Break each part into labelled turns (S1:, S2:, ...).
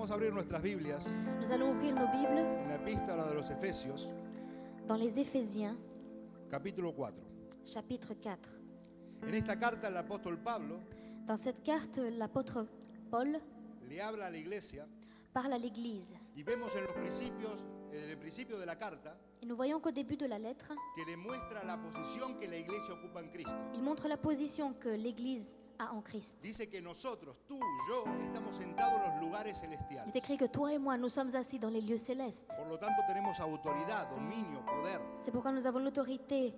S1: Vamos a abrir nuestras Biblias
S2: Nous allons ouvrir nos Bibles
S1: en la epístola de los Efesios,
S2: dans les Éphésiens,
S1: capítulo 4.
S2: chapitre 4.
S1: En esta carta el apóstol Pablo
S2: Dans cette carte, l'apôtre Paul
S1: le habla a la iglesia
S2: parle à l'Église.
S1: y vemos en el principio de la carta,
S2: Et nous voyons qu'au début de la lettre,
S1: que le muestra la posición que la iglesia ocupa en Cristo.
S2: il montre la position que l'Église a en Christ.
S1: Dice que nosotros, tú, yo, estamos sentados en los lugares
S2: Il
S1: celestiales.
S2: est écrit que toi et moi, nous sommes assis dans les lieux célestes.
S1: Por lo tanto, tenemos autoridad, dominio, poder.
S2: C'est pourquoi nous avons l'autorité.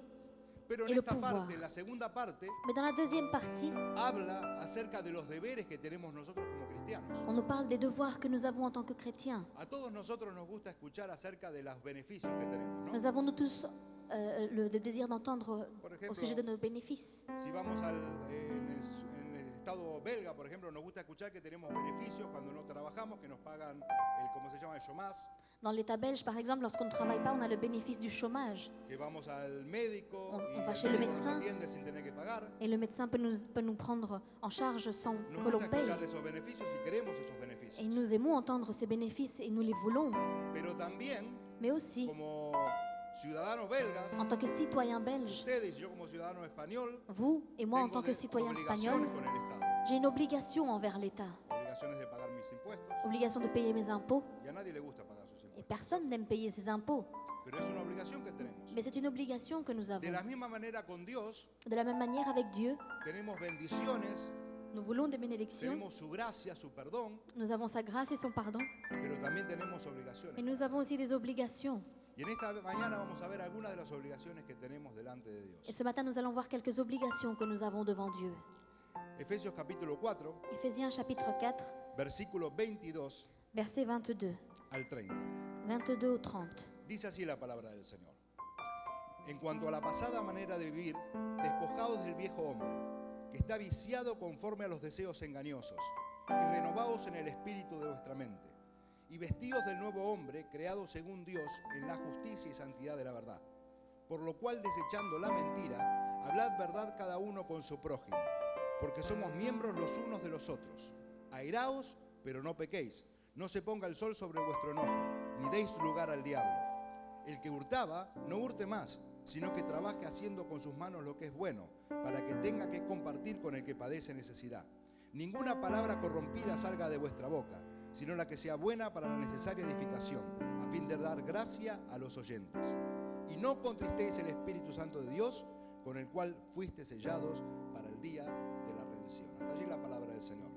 S1: Pero en
S2: Y el
S1: esta
S2: pouvoir.
S1: parte, en la segunda parte,
S2: Mais dans la deuxième partie,
S1: habla acerca de los deberes que tenemos nosotros como cristianos.
S2: on nous parle des devoirs que nous avons en tant que chrétiens.
S1: A todos nosotros nos gusta escuchar acerca de los beneficios que tenemos, ¿no?
S2: Nous avons nous tous le désir d'entendre
S1: Por
S2: au
S1: ejemplo,
S2: sujet de nos bénéfices.
S1: si vamos en el estado belga, por ejemplo, nos gusta escuchar que tenemos beneficios cuando no trabajamos, que nos pagan ¿cómo se llama? El chômage,
S2: Dans l'État belge, par exemple, lorsqu'on ne travaille pas, on a le bénéfice du chômage.
S1: que vamos al médico
S2: On
S1: y
S2: va
S1: el
S2: chez le
S1: médico nos
S2: médecin.
S1: atiende sin tener que pagar.
S2: Et le médecin peut nous prendre en charge sans
S1: Nos
S2: que l'on
S1: gusta
S2: paye.
S1: escuchar de esos beneficios y queremos esos beneficios.
S2: Et nous aimons entendre ces bénéfices et nous les voulons.
S1: Pero también,
S2: Mais aussi,
S1: como ciudadanos belgas,
S2: en tant que citoyen belge,
S1: ustedes y yo como ciudadano español,
S2: vous et moi en
S1: tengo
S2: tant que
S1: de-
S2: citoyen
S1: obligaciones
S2: espagnol,
S1: con el Estado.
S2: j'ai une obligation envers l'État.
S1: Obligaciones de pagar mis impuestos.
S2: Obligation de payer mes impôts.
S1: Y a nadie le gusta pagar sus
S2: Et
S1: impuestos.
S2: personne n'aime payer ses impôts.
S1: Pero es una obligación que tenemos.
S2: Mais c'est une obligation que nous
S1: De
S2: avons.
S1: la misma manera con Dios,
S2: De la même manière avec Dieu,
S1: tenemos bendiciones,
S2: nous voulons des bénédictions.
S1: tenemos su gracia, su perdón,
S2: Nous avons sa grâce et son pardon.
S1: pero también tenemos
S2: Mais
S1: obligaciones.
S2: nous avons aussi des obligations.
S1: Y en esta mañana vamos a ver algunas de las obligaciones que tenemos delante de
S2: Et
S1: Dios.
S2: ce matin, nous allons voir quelques obligations que nous avons devant Dieu.
S1: Efesios capítulo 4,
S2: Éphésiens chapitre 4,
S1: versículo 22
S2: versets 22.
S1: al 30.
S2: 22 au 30.
S1: Dice así la palabra del Señor. En cuanto a la pasada manera de vivir, despojados del viejo hombre, que está viciado conforme a los deseos engañosos, y renovados en el espíritu de vuestra mente, y vestidos del nuevo hombre, creado según Dios en la justicia y santidad de la verdad. Por lo cual, desechando la mentira, hablad verdad cada uno con su prójimo, porque somos miembros los unos de los otros. Airaos, pero no pequéis. No se ponga el sol sobre vuestro enojo, ni deis lugar al diablo. El que hurtaba, no hurte más, sino que trabaje haciendo con sus manos lo que es bueno, para que tenga que compartir con el que padece necesidad. Ninguna palabra corrompida salga de vuestra boca, sino la que sea buena para la necesaria edificación, a fin de dar gracia a los oyentes. Y no contristéis el Espíritu Santo de Dios, con el cual fuiste sellados para el día de la redención. Hasta allí la palabra del Señor.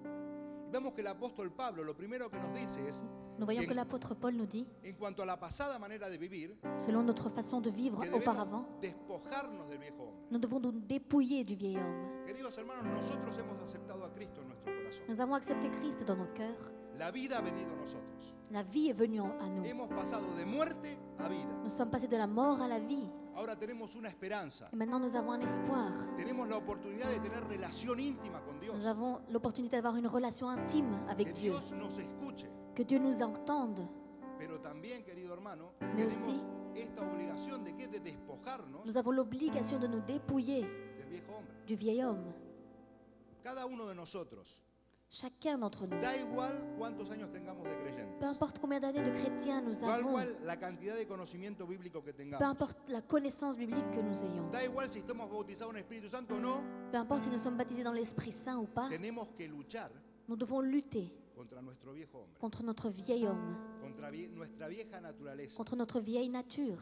S1: Y vemos que el apóstol Pablo lo primero que nos dice es,
S2: Nous voyons que
S1: que
S2: l'apôtre Paul nous dit,
S1: en cuanto a la pasada manera de vivir,
S2: selon notre façon de vivre
S1: que
S2: auparavant,
S1: debemos despojarnos del viejo hombre.
S2: nous devons nous dépouiller du vieil homme.
S1: Queridos hermanos, nosotros hemos aceptado a Cristo en nuestro corazón.
S2: Nous avons accepté Christ dans nos cœurs.
S1: La vida ha venido a nosotros.
S2: La vie est venue à nous.
S1: Hemos pasado de muerte a vida.
S2: Nous sommes passés de la mort à la vie.
S1: Ahora tenemos una esperanza.
S2: Et maintenant, nous avons un espoir.
S1: Tenemos la oportunidad de tener relación íntima con Dios.
S2: Nous avons l'opportunité d'avoir une relation intime
S1: Que
S2: avec Dieu.
S1: Dios nos escuche.
S2: Que Dieu nous entende.
S1: Pero también, querido hermano,
S2: Mais
S1: tenemos
S2: aussi,
S1: esta obligación de que de despojarnos
S2: nous avons l'obligation de nous dépouiller
S1: del viejo hombre.
S2: du vieil homme.
S1: Cada uno de nosotros,
S2: Chacun d'entre nous.
S1: da igual cuántos años tengamos de
S2: Peu
S1: creyentes,
S2: importe combien d'années de chrétiens nous
S1: da
S2: avons,
S1: igual la cantidad de conocimiento bíblico que
S2: peu
S1: tengamos,
S2: importe la connaissance biblique que nous ayons,
S1: da igual si estamos bautizados en el Espíritu Santo o no,
S2: peu importe si nous sommes baptisés dans l'Esprit Saint ou pas,
S1: tenemos que luchar
S2: nous devons lutter
S1: contra nuestro viejo hombre,
S2: contre notre vieil homme,
S1: contra nuestra vieja naturaleza.
S2: contre notre vieille nature.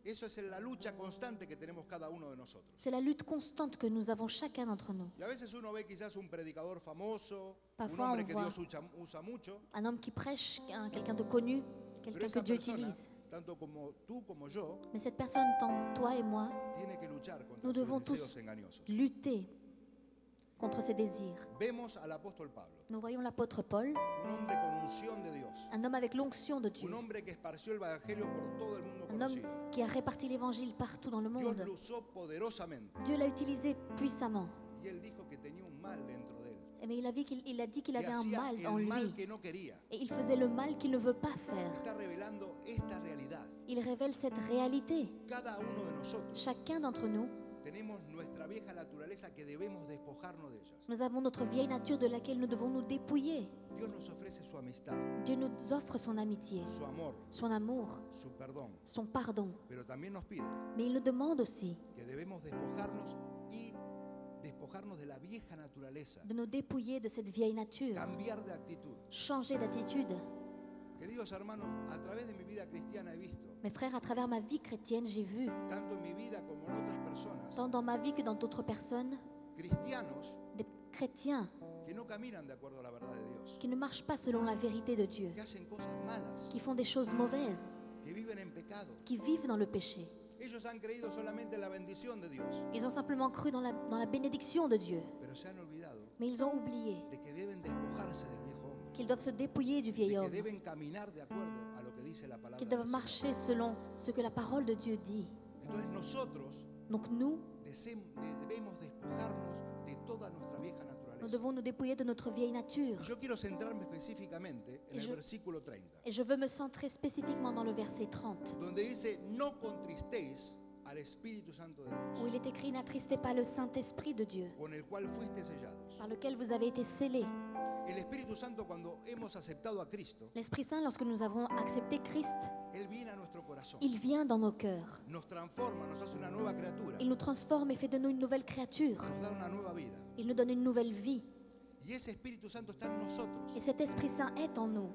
S1: Eso es la lucha constante que tenemos cada uno de nosotros.
S2: C'est la lutte constante que nous avons chacun d'entre nous.
S1: Y a veces uno ve quizás un predicador famoso, un
S2: Parfois
S1: hombre
S2: on
S1: que
S2: voit
S1: Dios usa mucho,
S2: un homme qui prêche, quelqu'un de connu,
S1: pero
S2: quelqu'un que
S1: esa
S2: Dieu
S1: persona,
S2: utilise.
S1: tanto como tú como yo,
S2: Mais cette personne, tant toi et moi,
S1: tiene que luchar contra
S2: nous devons
S1: sus deseos
S2: tous
S1: engañosos.
S2: lutter contre ses désirs.
S1: Vemos al apóstol Pablo,
S2: Nous voyons l'apôtre Paul,
S1: un hombre con unción de Dios,
S2: un homme avec l'onction de Dieu,
S1: un hombre que esparció el evangelio por todo el mundo
S2: un homme
S1: conocido.
S2: qui a réparti l'évangile partout dans le
S1: Dios
S2: monde.
S1: lo usó poderosamente
S2: Dieu l'a utilisé puissamment.
S1: y él dijo que tenía un mal dentro de él.
S2: Mais il a dit qu'il
S1: Y
S2: avait un
S1: hacía
S2: mal en
S1: el mal
S2: lui.
S1: que no quería.
S2: Et il faisait le mal qu'il ne veut pas faire.
S1: Está revelando esta realidad.
S2: Il révèle cette réalité.
S1: Cada uno de nosotros
S2: Chacun d'entre nous
S1: tenemos nuestra vieja naturaleza que debemos despojarnos de ellas.
S2: Nous avons notre vieille nature de laquelle nous devons nous dépouiller.
S1: Dios nos ofrece su amistad,
S2: Dieu nous offre son amitié,
S1: su amor,
S2: son amour,
S1: su perdón,
S2: son pardon.
S1: pero también nos pide
S2: Mais il nous demande aussi
S1: que debemos despojarnos y despojarnos de la vieja naturaleza,
S2: de nous dépouiller de cette vieille nature,
S1: cambiar de actitud.
S2: changer d'attitude.
S1: Queridos hermanos, a través de mi vida cristiana he visto,
S2: Mes frères, à travers ma vie chrétienne, j'ai vu,
S1: tanto en mi vida como en otras personas,
S2: tant dans ma vie que dans d'autres personnes,
S1: cristianos
S2: des chrétiens
S1: que no caminan de acuerdo a la verdad de Dios,
S2: qui ne marchent pas selon la vérité de Dieu,
S1: que hacen cosas malas,
S2: qui font des choses mauvaises,
S1: que viven en pecado.
S2: qui vivent dans le péché.
S1: Ellos han creído solamente en la bendición de Dios,
S2: Ils ont simplement cru dans la bénédiction de Dieu,
S1: pero se han olvidado
S2: mais ils ont oublié
S1: de que deben despojarse del viejo hombre,
S2: qu'ils doivent se dépouiller du
S1: de
S2: vieil
S1: que
S2: homme,
S1: deben caminar de acuerdo a lo que dice la palabra
S2: qu'ils
S1: del
S2: doivent
S1: Señor.
S2: marcher selon ce que la parole de Dieu dit.
S1: Entonces nosotros
S2: Donc nous
S1: debemos despojarnos de toda nuestra vieja
S2: nous
S1: naturaleza.
S2: devons nous dépouiller de notre vieille nature.
S1: Yo quiero centrarme específicamente en
S2: Y
S1: el
S2: yo-
S1: versículo 30,
S2: Et je veux me centrer spécifiquement dans le verset 30,
S1: donde dice, no contristéis al Espíritu Santo de
S2: où
S1: Dios,
S2: il est écrit « N'attristez pas le Saint-Esprit de Dieu,
S1: con el cual fuiste sellados.
S2: par lequel vous avez été scellés.
S1: El Espíritu Santo, cuando hemos aceptado a Cristo,
S2: L'Esprit Saint, lorsque nous avons accepté Christ,
S1: Él viene a nuestro corazón,
S2: il vient dans nos cœurs.
S1: nos transforma, nos hace una nueva criatura,
S2: Il nous transforme et fait de nous une nouvelle créature.
S1: nos da una nueva vida.
S2: Il nous donne une nouvelle vie.
S1: Y ese Espíritu Santo está en nosotros,
S2: Et cet Esprit Saint est en nous.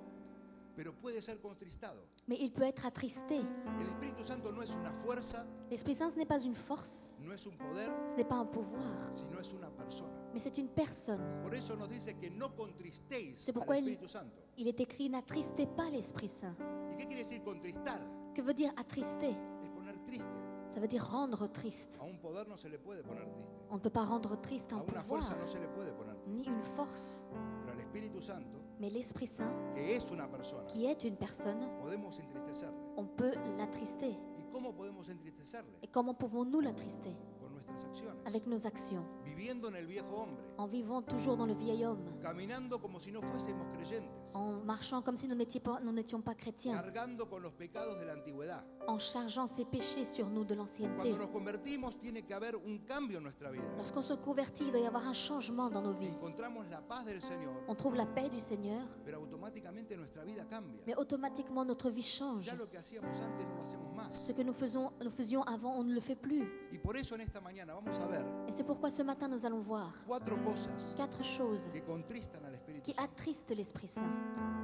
S1: pero puede ser contristado.
S2: Mais il peut être attristé.
S1: El Espíritu Santo no es una fuerza,
S2: L'Esprit Saint, ce n'est pas une force,
S1: no es un poder,
S2: ce n'est pas un pouvoir,
S1: sino es una persona.
S2: mais c'est une personne.
S1: Por eso nos dice que no contristéis
S2: C'est
S1: al
S2: pourquoi
S1: Espíritu Santo.
S2: Il est écrit « N'attristez pas l'Esprit Saint
S1: ¿Y qué quiere decir contristar? ».
S2: Que veut dire attrister?
S1: Es poner triste.
S2: Ça veut dire rendre triste.
S1: A un poder no se le puede poner triste.
S2: On ne peut pas rendre triste
S1: A
S2: un
S1: una
S2: pouvoir,
S1: fuerza no se le puede poner triste.
S2: ni une force.
S1: Pero al Espíritu Santo,
S2: Mais l'Esprit Saint,
S1: que es una persona,
S2: qui est une personne,
S1: podemos entristecerle.
S2: on peut l'attrister.
S1: ¿Y cómo podemos entristecerle?
S2: Et comment pouvons-nous l'attrister?
S1: Con nuestras acciones.
S2: Avec nos actions,
S1: Viviendo en el viejo hombre.
S2: en vivant toujours dans le vieil homme,
S1: Caminando como si no fuésemos creyentes.
S2: en marchant comme si nous n'étions pas chrétiens,
S1: Cargando con los pecados de la antigüedad.
S2: en chargeant ces péchés sur nous de l'ancienneté.
S1: Cuando nos convertimos tiene que haber un cambio en nuestra vida.
S2: Lorsqu'on se convertit, il doit y avoir un changement dans nos vies.
S1: Encontramos la paz del Señor,
S2: On trouve la paix du Seigneur,
S1: pero automáticamente nuestra vida cambia.
S2: mais automatiquement notre vie change.
S1: Ya lo que hacíamos antes no lo hacemos más.
S2: Ce que nous faisions avant, on ne le fait plus.
S1: Y por eso en esta mañana vamos a ver
S2: Et c'est pourquoi ce matin, nous allons voir
S1: 4 cosas
S2: 4 choses
S1: que contristan al Espíritu
S2: qui
S1: Santo.
S2: attristent l'Esprit Saint.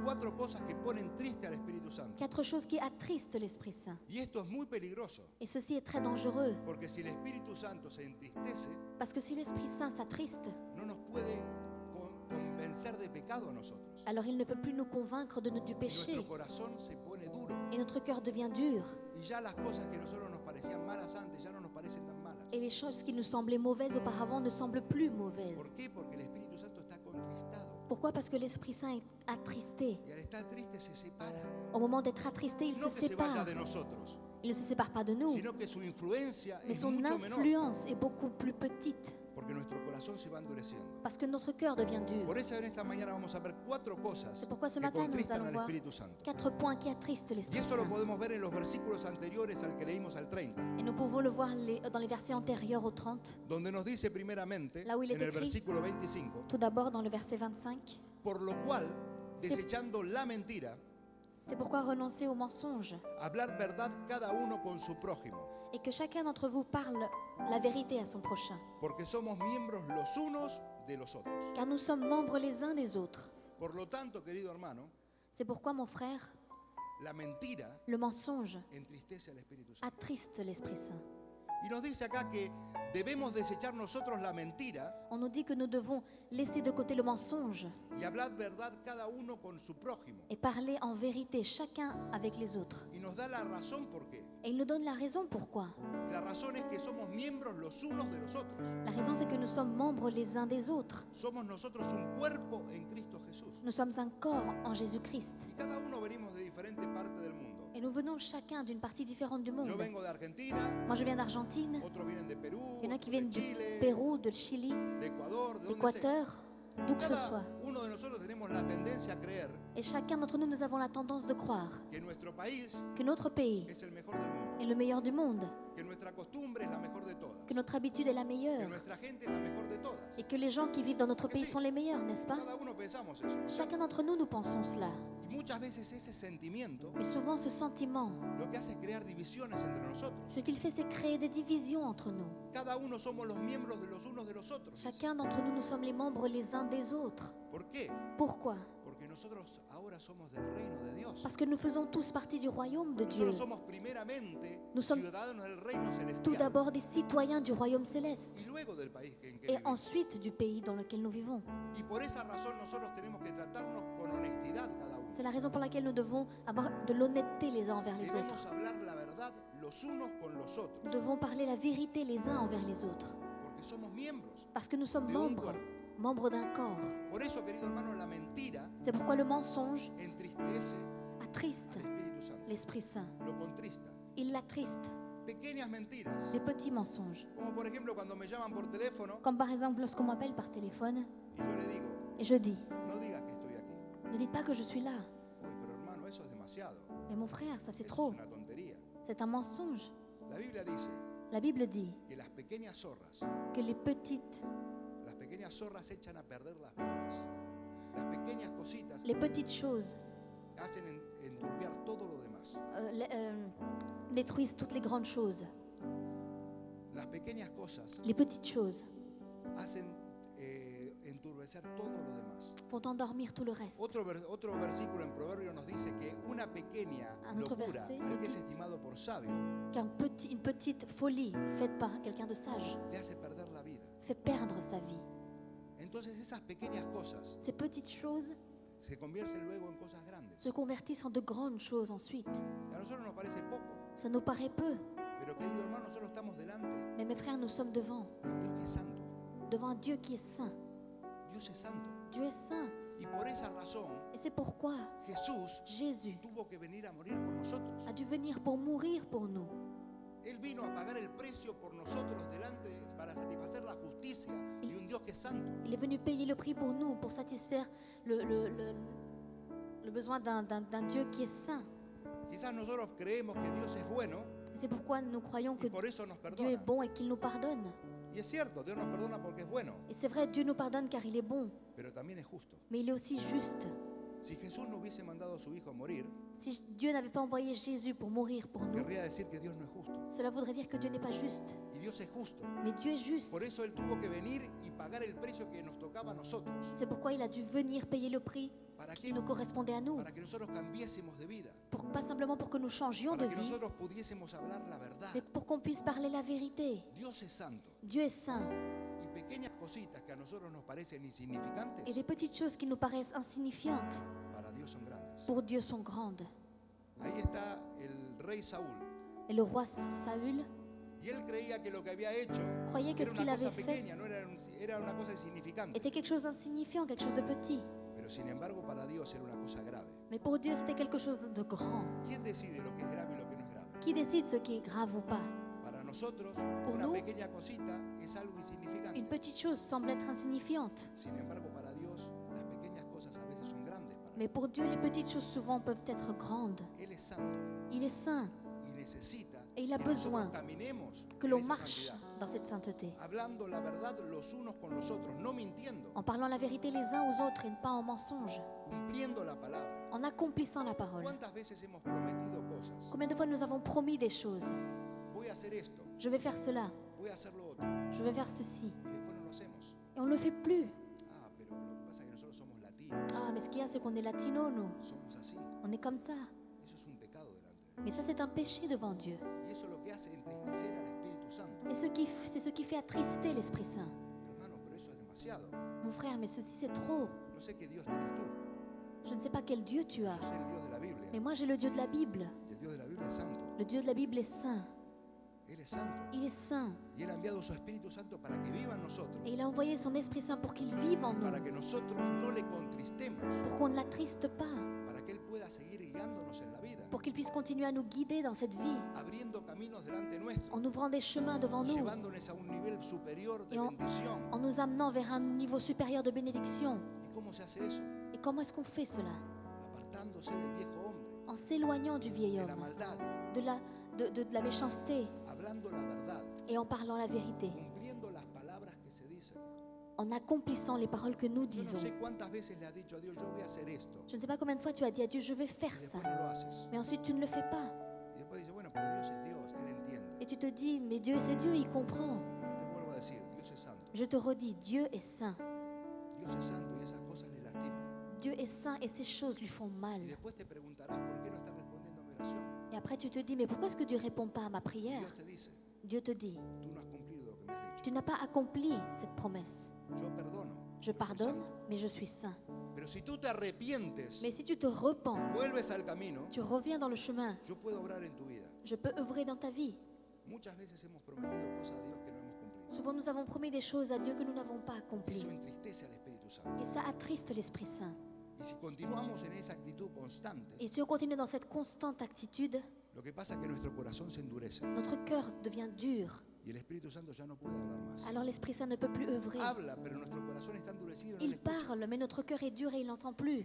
S1: 4 cosas que ponen triste al Espíritu Santo.
S2: 4 choses qui attristent l'Esprit Saint.
S1: Y esto es muy peligroso,
S2: Et ceci est très dangereux,
S1: porque si el Espíritu Santo se entristece,
S2: parce que si l'Esprit Saint s'attriste,
S1: no nos puede convencer de pecado a nosotros.
S2: alors il ne peut plus nous convaincre du
S1: Y
S2: péché.
S1: nuestro corazón se pone duro.
S2: Et notre cœur devient dur.
S1: Y ya las cosas que a nosotros nos parecían malas antes ya no nos parecen tan malas.
S2: Et les choses qui nous semblaient mauvaises auparavant ne semblent plus mauvaises.
S1: ¿Por qué? Porque el Espíritu Santo está contristado.
S2: Pourquoi? Parce que l'Esprit Saint est attristé.
S1: Y al estar triste se separa.
S2: Au moment d'être attristé, il
S1: No
S2: se
S1: que se vaya
S2: sépare.
S1: de nosotros,
S2: Il ne se sépare pas de nous,
S1: sino que su influencia
S2: mais
S1: es
S2: son
S1: mucho menor.
S2: influence est beaucoup plus petite,
S1: Porque nuestro corazón se va endureciendo.
S2: parce que notre cœur devient dur.
S1: Por eso en esta mañana vamos a ver 4 cosas
S2: C'est pourquoi ce
S1: que
S2: matin, nous
S1: contristan
S2: allons
S1: al
S2: voir
S1: Espíritu Santo.
S2: 4 points qui attristent
S1: Y
S2: l'Esprit
S1: eso lo
S2: Saint.
S1: podemos ver en los versículos anteriores al que leímos al 30,
S2: Et nous pouvons le voir dans les versets antérieurs au 30.
S1: donde nos dice primeramente,
S2: Là où il est
S1: en el
S2: écrit.
S1: versículo 25,
S2: Tout d'abord dans le verset 25.
S1: por lo cual,
S2: C'est-
S1: desechando la mentira,
S2: C'est pourquoi renoncer au mensonge
S1: hablar verdad cada uno con su prójimo,
S2: et que chacun d'entre vous parle la vérité à son prochain.
S1: porque somos miembros los unos de los otros.
S2: Car nous sommes membres les uns des autres.
S1: Por lo tanto, querido hermano,
S2: C'est pourquoi, mon frère,
S1: la mentira
S2: le mensonge
S1: entristece al Espíritu Santo.
S2: attriste l'Esprit Saint.
S1: Y nos dice acá que debemos desechar nosotros la mentira
S2: On nous dit que nous devons laisser de côté le mensonge
S1: y hablar verdad cada uno con su prójimo.
S2: et parler en vérité chacun avec les autres.
S1: Y nos da la razón por qué.
S2: Et il nous donne la raison pourquoi.
S1: La razón es que somos miembros los unos de los otros.
S2: La raison, c'est que nous sommes membres les uns des autres.
S1: Somos nosotros un cuerpo en Cristo Jesús.
S2: Nous sommes un corps en Jésus-Christ.
S1: Y cada uno venimos de diferentes partes del mundo.
S2: Et nous venons chacun d'une partie différente du monde.
S1: Yo vengo de Argentina,
S2: Moi, je viens d'Argentine.
S1: otros vienen de Perú,
S2: Il y en a qui
S1: de
S2: viennent du
S1: Chile,
S2: Pérou, de Chili,
S1: de Ecuador, de donde sea.
S2: d'Équateur, d'où que ce soit.
S1: Cada uno de nosotros tenemos la tendencia a creer
S2: Et chacun d'entre nous, nous avons la tendance de croire
S1: que nuestro país
S2: que notre pays
S1: es el mejor del mundo,
S2: est le meilleur du monde,
S1: que nuestra costumbre es la mejor de todas,
S2: que notre habitude est la
S1: que
S2: meilleure
S1: nuestra gente es la mejor de todas.
S2: et que les gens qui vivent dans notre pays sont les meilleurs, n'est-ce pas?
S1: Cada uno pensamos eso, ¿no es
S2: Chacun
S1: cierto?
S2: d'entre nous, nous pensons cela.
S1: Y muchas veces ese sentimiento
S2: Mais souvent, ce sentiment,
S1: lo que hace es crear divisiones entre nosotros.
S2: ce qu'il fait, c'est créer des divisions entre nous.
S1: Cada uno somos los miembros de los unos de los otros.
S2: Chacun d'entre nous, nous sommes les membres les uns des autres.
S1: ¿Por qué?
S2: Pourquoi?
S1: Porque nosotros ahora somos del reino de Dios.
S2: Parce que nous faisons tous partie du royaume de Dieu.
S1: Nosotros somos primeramente
S2: Nous sommes
S1: ciudadanos del reino
S2: tout
S1: celestial
S2: d'abord des citoyens du royaume céleste
S1: y luego del país en que
S2: et
S1: vivimos.
S2: ensuite du pays dans lequel nous vivons.
S1: Y por esa razón nosotros tenemos que tratarnos con honestidad cada uno.
S2: C'est la raison pour laquelle nous devons avoir de l'honnêteté les uns envers les autres.
S1: Debemos hablar la verdad los unos con los
S2: Nous
S1: otros,
S2: devons parler la vérité les uns envers les autres.
S1: porque somos miembros.
S2: Parce que nous sommes
S1: De un
S2: membres,
S1: cuerpo.
S2: membres d'un corps.
S1: Por eso, querido hermano, la mentira
S2: C'est pourquoi le mensonge
S1: entristece
S2: attriste
S1: al Espíritu Santo,
S2: l'Esprit Saint.
S1: lo contrista.
S2: Il l'attriste.
S1: Pequeñas mentiras,
S2: Les petits mensonges.
S1: como por ejemplo cuando me llaman por teléfono
S2: Comme par exemple lorsqu'on m'appelle par téléphone
S1: y yo le digo,
S2: et je dis,
S1: no digas que estoy aquí.
S2: ne dites pas que je suis là.
S1: Uy, pero hermano, eso es demasiado.
S2: Mais mon frère, ça c'est
S1: Eso
S2: trop.
S1: es una tontería.
S2: C'est un mensonge.
S1: La Biblia dice
S2: La Bible dit
S1: que las pequeñas zorras
S2: que les petites
S1: echan a perder las vidas. Las pequeñas cositas
S2: les petites choses
S1: hacen enturbiar todo lo demás.
S2: Détruisent toutes les grandes choses.
S1: Las pequeñas cosas
S2: Les petites choses
S1: hacen enturbecer todo lo demás.
S2: font endormir tout le reste.
S1: Otro versículo en Proverbios nos dice que una pequeña
S2: Un autre
S1: locura
S2: verset
S1: al que
S2: dit
S1: es estimado por sabio
S2: Une petite folie faite par quelqu'un de sage
S1: le hace perder la vida.
S2: fait perdre sa vie.
S1: Entonces esas pequeñas cosas
S2: Ces petites choses
S1: se convierten luego en cosas grandes.
S2: se convertissent en de grandes choses ensuite.
S1: A nosotros nos parece poco,
S2: Ça nous paraît peu,
S1: pero querido hermano, nosotros estamos delante
S2: mais mes frères, nous sommes devant
S1: de un Dios que es santo.
S2: un Dieu qui est saint.
S1: Dios es santo.
S2: Dieu est saint.
S1: Y por esa razón
S2: Et c'est pourquoi
S1: Jesús
S2: Jésus
S1: tuvo que venir a morir por nosotros.
S2: a dû venir pour mourir pour nous.
S1: Él vino a pagar el precio por nosotros para satisfacer la justicia de un Dios que es santo.
S2: Il est venu payer le prix pour nous, pour satisfaire le besoin d'un Dieu qui est saint.
S1: Quizás nosotros creemos que Dios es bueno
S2: Et c'est pourquoi nous croyons que
S1: y por eso nos
S2: Dieu est
S1: perdona.
S2: bon et qu'il nous pardonne.
S1: Y es cierto, Dios nos perdona porque es bueno,
S2: Et c'est vrai, Dieu nous pardonne car il est bon,
S1: pero también es justo.
S2: mais il est aussi juste.
S1: Si Jesús no hubiese mandado a su Hijo a morir,
S2: Si Dieu n'avait pas envoyé Jésus pour mourir pour nous,
S1: querría decir que Dios no es justo.
S2: cela voudrait dire que Dieu n'est pas juste.
S1: Y Dios es justo.
S2: Mais Dieu est juste.
S1: Por eso Él tuvo que venir y pagar el precio que nos tocaba a nosotros.
S2: C'est pourquoi il a dû venir payer le prix
S1: ¿Para
S2: qui
S1: qué?
S2: nous correspondait à nous.
S1: Para que nosotros cambiésemos de vida.
S2: Pas simplement pour que nous changions de
S1: Para que
S2: vie,
S1: nosotros pudiésemos hablar la verdad.
S2: mais pour qu'on puisse parler la vérité.
S1: Dios es santo.
S2: Dieu est saint.
S1: Y pequeñas cositas que a nosotros nos parecen insignificantes,
S2: Et des petites choses qui nous paraissent insignifiantes,
S1: para Dios son grandes.
S2: pour Dieu sont grandes.
S1: Ahí está el rey Saúl.
S2: Et le roi Saül
S1: Y él creía que lo que había hecho
S2: croyait que
S1: era
S2: ce qu'il
S1: una cosa
S2: avait fait
S1: pequeña, no era una cosa insignificante.
S2: était quelque chose d'insignifiant, quelque chose de petit.
S1: Pero sin embargo para Dios era una cosa grave.
S2: Mais pour Dieu, c'était quelque chose de grand.
S1: ¿Quién decide lo que es grave y lo que no es grave?
S2: Qui décide ce qui est grave ou pas?
S1: Para nosotros,
S2: Pour
S1: una
S2: nous,
S1: pequeña cosita es algo
S2: Une
S1: insignificante.
S2: petite chose semble être insignifiante.
S1: Sin embargo, para Dios, las pequeñas cosas a veces son grandes.
S2: Mais pour Dieu, les petites choses souvent peuvent être grandes.
S1: Él es santo
S2: Il est saint
S1: y necesita
S2: Et il a
S1: que nosotros
S2: besoin
S1: caminemos
S2: que
S1: en
S2: l'on
S1: esa
S2: marche
S1: santidad,
S2: dans cette sainteté,
S1: hablando la verdad los unos con los otros, no mintiendo,
S2: en parlant la vérité les uns aux autres et pas en mensonge,
S1: cumpliendo la palabra.
S2: en accomplissant la parole.
S1: ¿Cuántas veces hemos prometido cosas?
S2: Combien de fois nous avons promis des choses?
S1: Voy a hacer esto,
S2: Je vais faire cela,
S1: voy a hacer lo otro,
S2: je vais faire ceci.
S1: y después no lo hacemos.
S2: Et on ne le fait plus.
S1: Ah, pero lo que pasa es que nosotros somos latinos,
S2: Ah, mais ce qu'il y a, c'est qu'on est latino, nous.
S1: somos así.
S2: On est comme ça.
S1: Eso es un pecado delante de Dios.
S2: Mais ça, c'est un péché devant Dieu.
S1: Y eso es lo que hace entristecer al Espíritu Santo.
S2: Et c'est ce qui fait attrister l'Esprit Saint.
S1: Hermano, pero eso es demasiado.
S2: Mon frère, mais ceci, c'est trop.
S1: No sé qué Dios tienes tú.
S2: Je ne sais pas quel Dieu tu as.
S1: Yo sé el Dios de la Biblia.
S2: Mais moi, j'ai le Dieu de la Bible.
S1: Y el Dios de la Biblia es santo.
S2: Le Dieu de la Bible est saint.
S1: Él es santo.
S2: Il est saint.
S1: Y Él ha enviado su Espíritu Santo para que viva en nosotros.
S2: Et il a envoyé son Esprit Saint pour qu'il vive en nous.
S1: Para que nosotros no le contristemos.
S2: Pour qu'on ne l'attriste pas.
S1: Para que Él pueda seguir guiándonos en la vida.
S2: Pour qu'il puisse continuer à nous guider dans cette vie.
S1: Abriendo caminos delante nuestro.
S2: En ouvrant des chemins devant nous.
S1: Llevándonos a un nivel superior de
S2: Et
S1: bendición.
S2: en nous amenant vers un niveau supérieur de bénédiction.
S1: ¿Y cómo se hace eso?
S2: Et comment est-ce qu'on fait cela?
S1: Apartándose del viejo hombre.
S2: En s'éloignant du vieil
S1: De la
S2: homme.
S1: maldad.
S2: De la méchanceté.
S1: Hablando la verdad.
S2: et en parlant la vérité,
S1: cumpliendo las palabras que se dicen.
S2: en accomplissant les paroles que nous
S1: Yo no
S2: disons.
S1: sé cuántas veces le has dicho a Dios, yo voy a hacer esto,
S2: Je ne sais pas combien de fois tu as dit à Dieu, je vais
S1: y
S2: faire
S1: después
S2: ça,
S1: no lo haces.
S2: mais ensuite tu ne le fais pas.
S1: Y después dice, bueno, pero Dios es Dios, Él entiende.
S2: Et tu te dis, mais Dieu, c'est Dieu, il comprend.
S1: Te vuelvo a decir, Dios es santo.
S2: Je te redis, Dieu est saint.
S1: Dios es santo y esas cosas le lastiman.
S2: Dieu est saint et ces choses lui font mal.
S1: Y después te preguntarás por qué no estás respondiendo a mi oración.
S2: Et après tu te dis, mais pourquoi est-ce que Dieu ne répond pas à ma prière?
S1: Dios te dice,
S2: Dieu te dit,
S1: tú no has cumplido lo que me has
S2: tu
S1: dicho.
S2: n'as pas accompli cette promesse.
S1: Yo perdono.
S2: Je
S1: yo soy
S2: pardonne,
S1: santo.
S2: mais je suis saint.
S1: Pero si tú te arrepientes,
S2: Mais si tu te repens,
S1: vuelves al camino,
S2: tu reviens dans le chemin,
S1: yo puedo obrar en tu vida.
S2: je peux œuvrer dans ta vie.
S1: Muchas veces hemos prometido cosas a Dios que no hemos cumplido.
S2: Souvent nous avons promis des choses à Dieu que nous n'avons pas
S1: Y
S2: accomplies.
S1: eso entristece al Espíritu Santo.
S2: Et ça attriste l'Esprit Saint.
S1: Y si continuamos en esa actitud constante,
S2: Et si on continue dans cette constante attitude,
S1: lo que pasa es que nuestro corazón se endurece
S2: notre cœur devient dur.
S1: y el Espíritu Santo ya no puede hablar más.
S2: Alors l'Esprit Saint ne peut plus œuvrer.
S1: Habla, pero nuestro corazón está endurecido y no le
S2: Il
S1: escucha.
S2: parle, mais notre cœur est dur et il n'entend plus.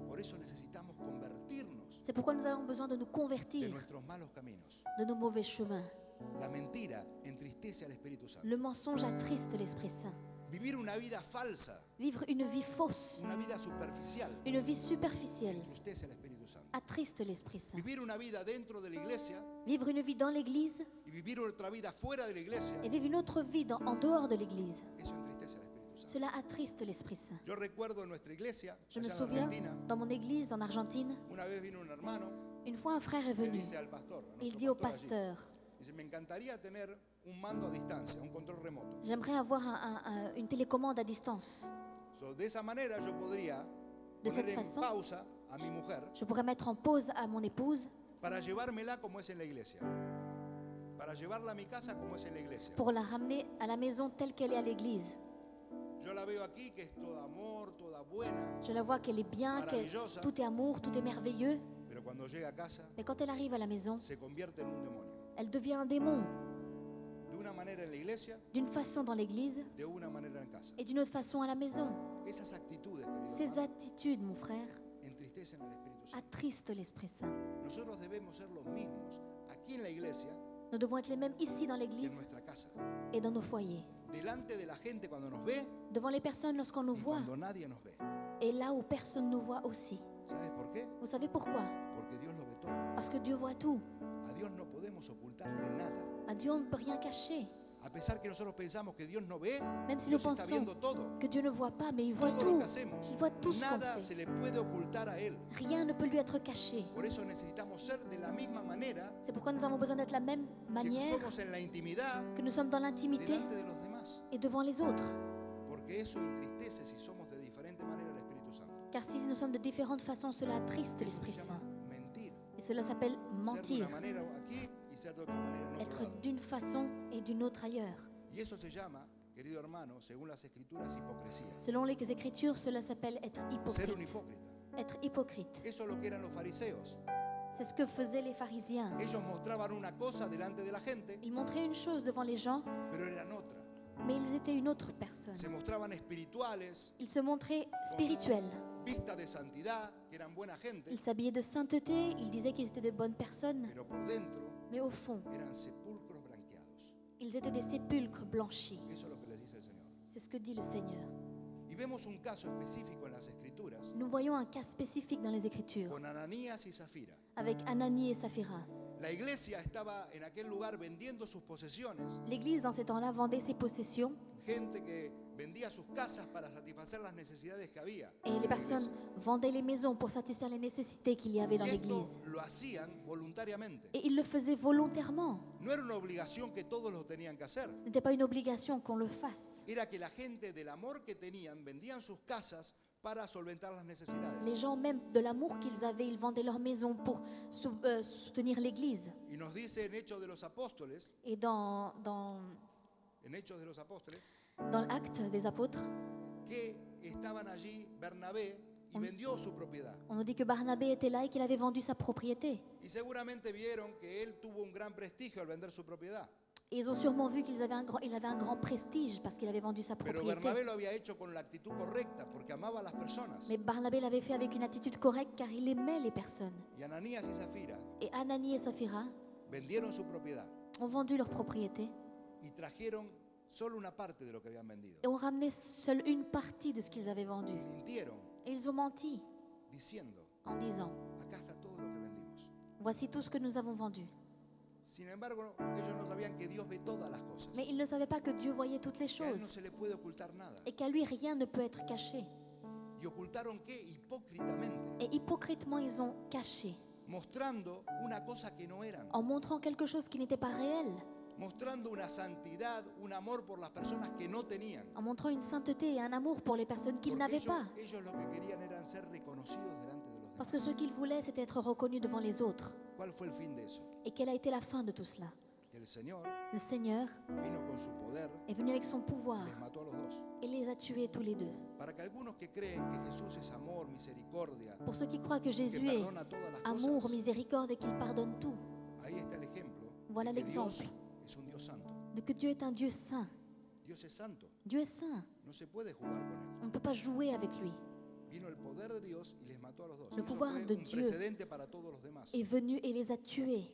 S1: Por eso necesitamos convertirnos
S2: C'est pourquoi nous avons besoin de nous
S1: de
S2: convertir
S1: nuestros malos caminos.
S2: de nos mauvais chemins.
S1: La mentira entristece al Espíritu Santo.
S2: Le mensonge attriste l'Esprit Saint.
S1: Vivir una vida falsa,
S2: Vivre une vie fausse,
S1: una vida superficial,
S2: une vie superficielle,
S1: entristece al Espíritu Santo.
S2: attriste l'Esprit Saint.
S1: Vivir una vida dentro de la iglesia
S2: Vivre une vie dans l'Église
S1: y vivir otra vida fuera de la iglesia,
S2: et vivre une autre vie en dehors de l'Église,
S1: eso entristece al Espíritu Santo.
S2: cela attriste l'Esprit Saint.
S1: Yo recuerdo en nuestra iglesia,
S2: Je me
S1: allá en
S2: souviens,
S1: Argentina,
S2: dans mon église en Argentine,
S1: una vez vino un hermano
S2: une fois un frère est
S1: y le
S2: venu.
S1: dice al pastor, a
S2: Il
S1: nuestro
S2: dit au
S1: pastor allí,
S2: pasteur,
S1: dice, me encantaría tener un mando a distancia, un control remoto.
S2: j'aimerais avoir une télécommande à distance.
S1: So, de esa manera yo podría
S2: De
S1: poner
S2: cette
S1: en
S2: façon,
S1: pausa a mi mujer
S2: je pourrais mettre en pause à mon épouse
S1: para llevármela como es en la iglesia. Para llevarla a mi casa como es en la iglesia.
S2: pour la ramener à la maison telle qu'elle est à l'église.
S1: Yo la veo aquí que es toda amor, toda buena,
S2: Je la vois qu'elle est bien,
S1: maravillosa,
S2: tout est amour, tout est merveilleux.
S1: pero cuando llega a casa
S2: Mais quand elle arrive à la maison,
S1: se convierte en un demonio.
S2: elle devient un démon.
S1: De una manera en la iglesia,
S2: D'une façon dans l'église
S1: de una manera en casa.
S2: et d'une autre façon à la maison.
S1: Esas actitudes, querido
S2: Ces
S1: hermano,
S2: attitudes, mon frère,
S1: entristecen al Espíritu Santo.
S2: attristent l'Esprit Saint.
S1: Nosotros debemos ser los mismos aquí en la iglesia
S2: Nous devons être les mêmes ici dans
S1: y en
S2: l'église
S1: nuestra casa.
S2: et dans nos foyers.
S1: Delante de la gente cuando nos ve
S2: Devant les personnes lorsqu'on nous
S1: y
S2: voit
S1: cuando nadie nos ve.
S2: et là où personne nous voit aussi.
S1: ¿Sabes por qué?
S2: Vous savez pourquoi?
S1: Porque Dios lo ve todo.
S2: Parce que Dieu voit tout.
S1: A Dios no podemos ocultarle nada.
S2: À Dieu, on ne peut rien cacher.
S1: A pesar que nosotros pensamos que Dios no ve,
S2: Même si nous
S1: Dios está
S2: pensons
S1: viendo todo.
S2: que Dieu ne voit pas, mais il voit
S1: Todo lo
S2: tout.
S1: que hacemos,
S2: Il voit tout ce qu'on
S1: nada se
S2: fait.
S1: le puede ocultar a Él.
S2: Rien ne peut lui être caché.
S1: Por eso necesitamos ser de la misma manera
S2: C'est pourquoi nous avons besoin d'être de la même
S1: que
S2: manière
S1: somos en la intimidad
S2: que nous sommes dans l'intimité
S1: delante de los demás.
S2: et devant les autres.
S1: Porque eso entristece si somos de diferente manera al Espíritu Santo.
S2: Car si nous sommes de différentes façons, cela attriste
S1: Eso
S2: l'Esprit
S1: se llama
S2: Saint.
S1: mentir.
S2: Et cela s'appelle
S1: Ser de
S2: mentir.
S1: una manera aquí y ser de otra manera en otro
S2: Être
S1: lado.
S2: d'une façon et d'une autre ailleurs.
S1: Y eso se llama, querido hermano, según las escrituras, hipocresía.
S2: Selon les Écritures, cela s'appelle être
S1: Ser un
S2: hypocrite.
S1: hipócrita.
S2: Être hypocrite.
S1: Eso es lo que eran los fariseos.
S2: C'est ce que faisaient les pharisiens.
S1: Ellos mostraban una cosa delante de la gente,
S2: Ils montraient une chose devant les gens,
S1: pero eran otra.
S2: mais ils étaient une autre personne.
S1: Se mostraban espirituales,
S2: Ils se montraient spirituels.
S1: vistas de santidad, que eran buena gente,
S2: Ils s'habillaient de sainteté, ils disaient qu'ils étaient de bonnes personnes,
S1: pero por dentro
S2: mais au fond,
S1: eran sepulcros branqueados.
S2: ils étaient des sépulcres blanchis.
S1: Eso es lo que les dice el Señor.
S2: C'est ce que dit le Seigneur.
S1: Y vemos un caso específico en las escrituras
S2: Nous voyons un cas spécifique dans les Écritures,
S1: con Ananías y Zafira.
S2: avec Ananie et Saphira.
S1: La iglesia estaba en aquel lugar vendiendo sus posesiones,
S2: L'Église, dans ces temps-là, vendait ses possessions,
S1: gente que vendía sus casas para satisfacer las necesidades que había.
S2: et les personnes vendaient les maisons pour satisfaire les nécessités qu'il y avait dans
S1: Y
S2: l'Église.
S1: esto lo hacían voluntariamente.
S2: Et ils le faisaient volontairement.
S1: No era una obligación que todos lo tenían que hacer.
S2: Ce n'était pas une obligation qu'on le fasse.
S1: Era que la gente del amor que tenían vendían sus casas para solventar las
S2: Les
S1: necesidades.
S2: gens, même de l'amour qu'ils avaient, ils vendaient leurs maisons pour soutenir l'Église.
S1: Y nos dice en Hechos de los Apóstoles,
S2: Et dans l'Acte des Apôtres,
S1: que estaban allí Bernabé y vendió su propiedad.
S2: on nous dit que Barnabé était là et qu'il avait vendu sa propriété.
S1: Y seguramente vieron que él tuvo un gran prestigio al vender su propiedad.
S2: Et ils ont sûrement vu qu'il avait un grand prestige parce qu'il avait vendu sa
S1: Pero
S2: propriété.
S1: Bernabé lo había hecho con la actitud correcta porque amaba a las personas.
S2: Mais Barnabé l'avait fait avec une attitude correcte car il aimait les personnes.
S1: Y Ananías y Zafira
S2: Et Ananie et Saphira
S1: vendieron su propiedad.
S2: ont vendu leur propriété
S1: y trajeron solo una parte de lo que habían vendido.
S2: et ont ramené seule une partie de ce qu'ils avaient vendu.
S1: Y mintieron
S2: Et ils ont menti
S1: diciendo,
S2: en disant,
S1: acá está todo lo que vendimos.
S2: voici tout ce que nous avons vendu.
S1: Sin embargo, ellos no sabían que Dios ve todas las cosas.
S2: Mais ils ne savaient pas que Dieu voyait toutes les
S1: Que a él no
S2: choses
S1: se le puede ocultar nada.
S2: et qu'à lui rien ne peut être caché.
S1: ¿Y ocultaron qué? Hipócritamente,
S2: Et hypocritement, ils ont caché,
S1: mostrando una cosa que no eran,
S2: en montrant quelque chose qui n'était pas réel,
S1: mostrando una santidad, un amor por las personas que no tenían.
S2: en montrant une sainteté et un amour pour les personnes qu'ils
S1: Porque
S2: n'avaient pas.
S1: ellos lo que querían eran ser reconocidos delante de los
S2: Parce que
S1: demás.
S2: ce qu'ils voulaient, c'était être reconnus devant les autres.
S1: ¿Cuál fue el fin de eso?
S2: Et quelle a été la fin de tout cela?
S1: Que el Señor
S2: Le Seigneur
S1: vino con su poder
S2: est venu avec son
S1: y
S2: pouvoir
S1: les mató a los dos.
S2: et les a tués tous les deux.
S1: Para que algunos que creen que Jesús es amor, misericordia,
S2: Pour ceux qui croient que
S1: que
S2: Jésus est
S1: perdona todas las
S2: amour,
S1: cosas,
S2: miséricorde et qu'il pardonne tout,
S1: ahí está el ejemplo
S2: Voilà
S1: de que Dios
S2: l'exemple.
S1: es un Dios santo.
S2: de que Dieu est un Dieu saint.
S1: Dios es santo,
S2: Dieu est saint.
S1: no se puede jugar con él.
S2: On ne peut pas jouer avec lui.
S1: Vino el poder de Dios y les mató a los dos.
S2: Le
S1: Y eso
S2: pouvoir
S1: fue
S2: de
S1: un
S2: Dieu
S1: precedente para todos los demás.
S2: Est venu et les a tués.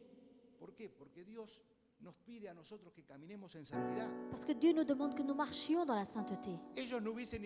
S1: ¿Por qué? Porque Dios nos pide a nosotros que caminemos en santidad.
S2: Parce que Dieu nous demande que nous marchions dans la sainteté.
S1: Ellos no hubiesen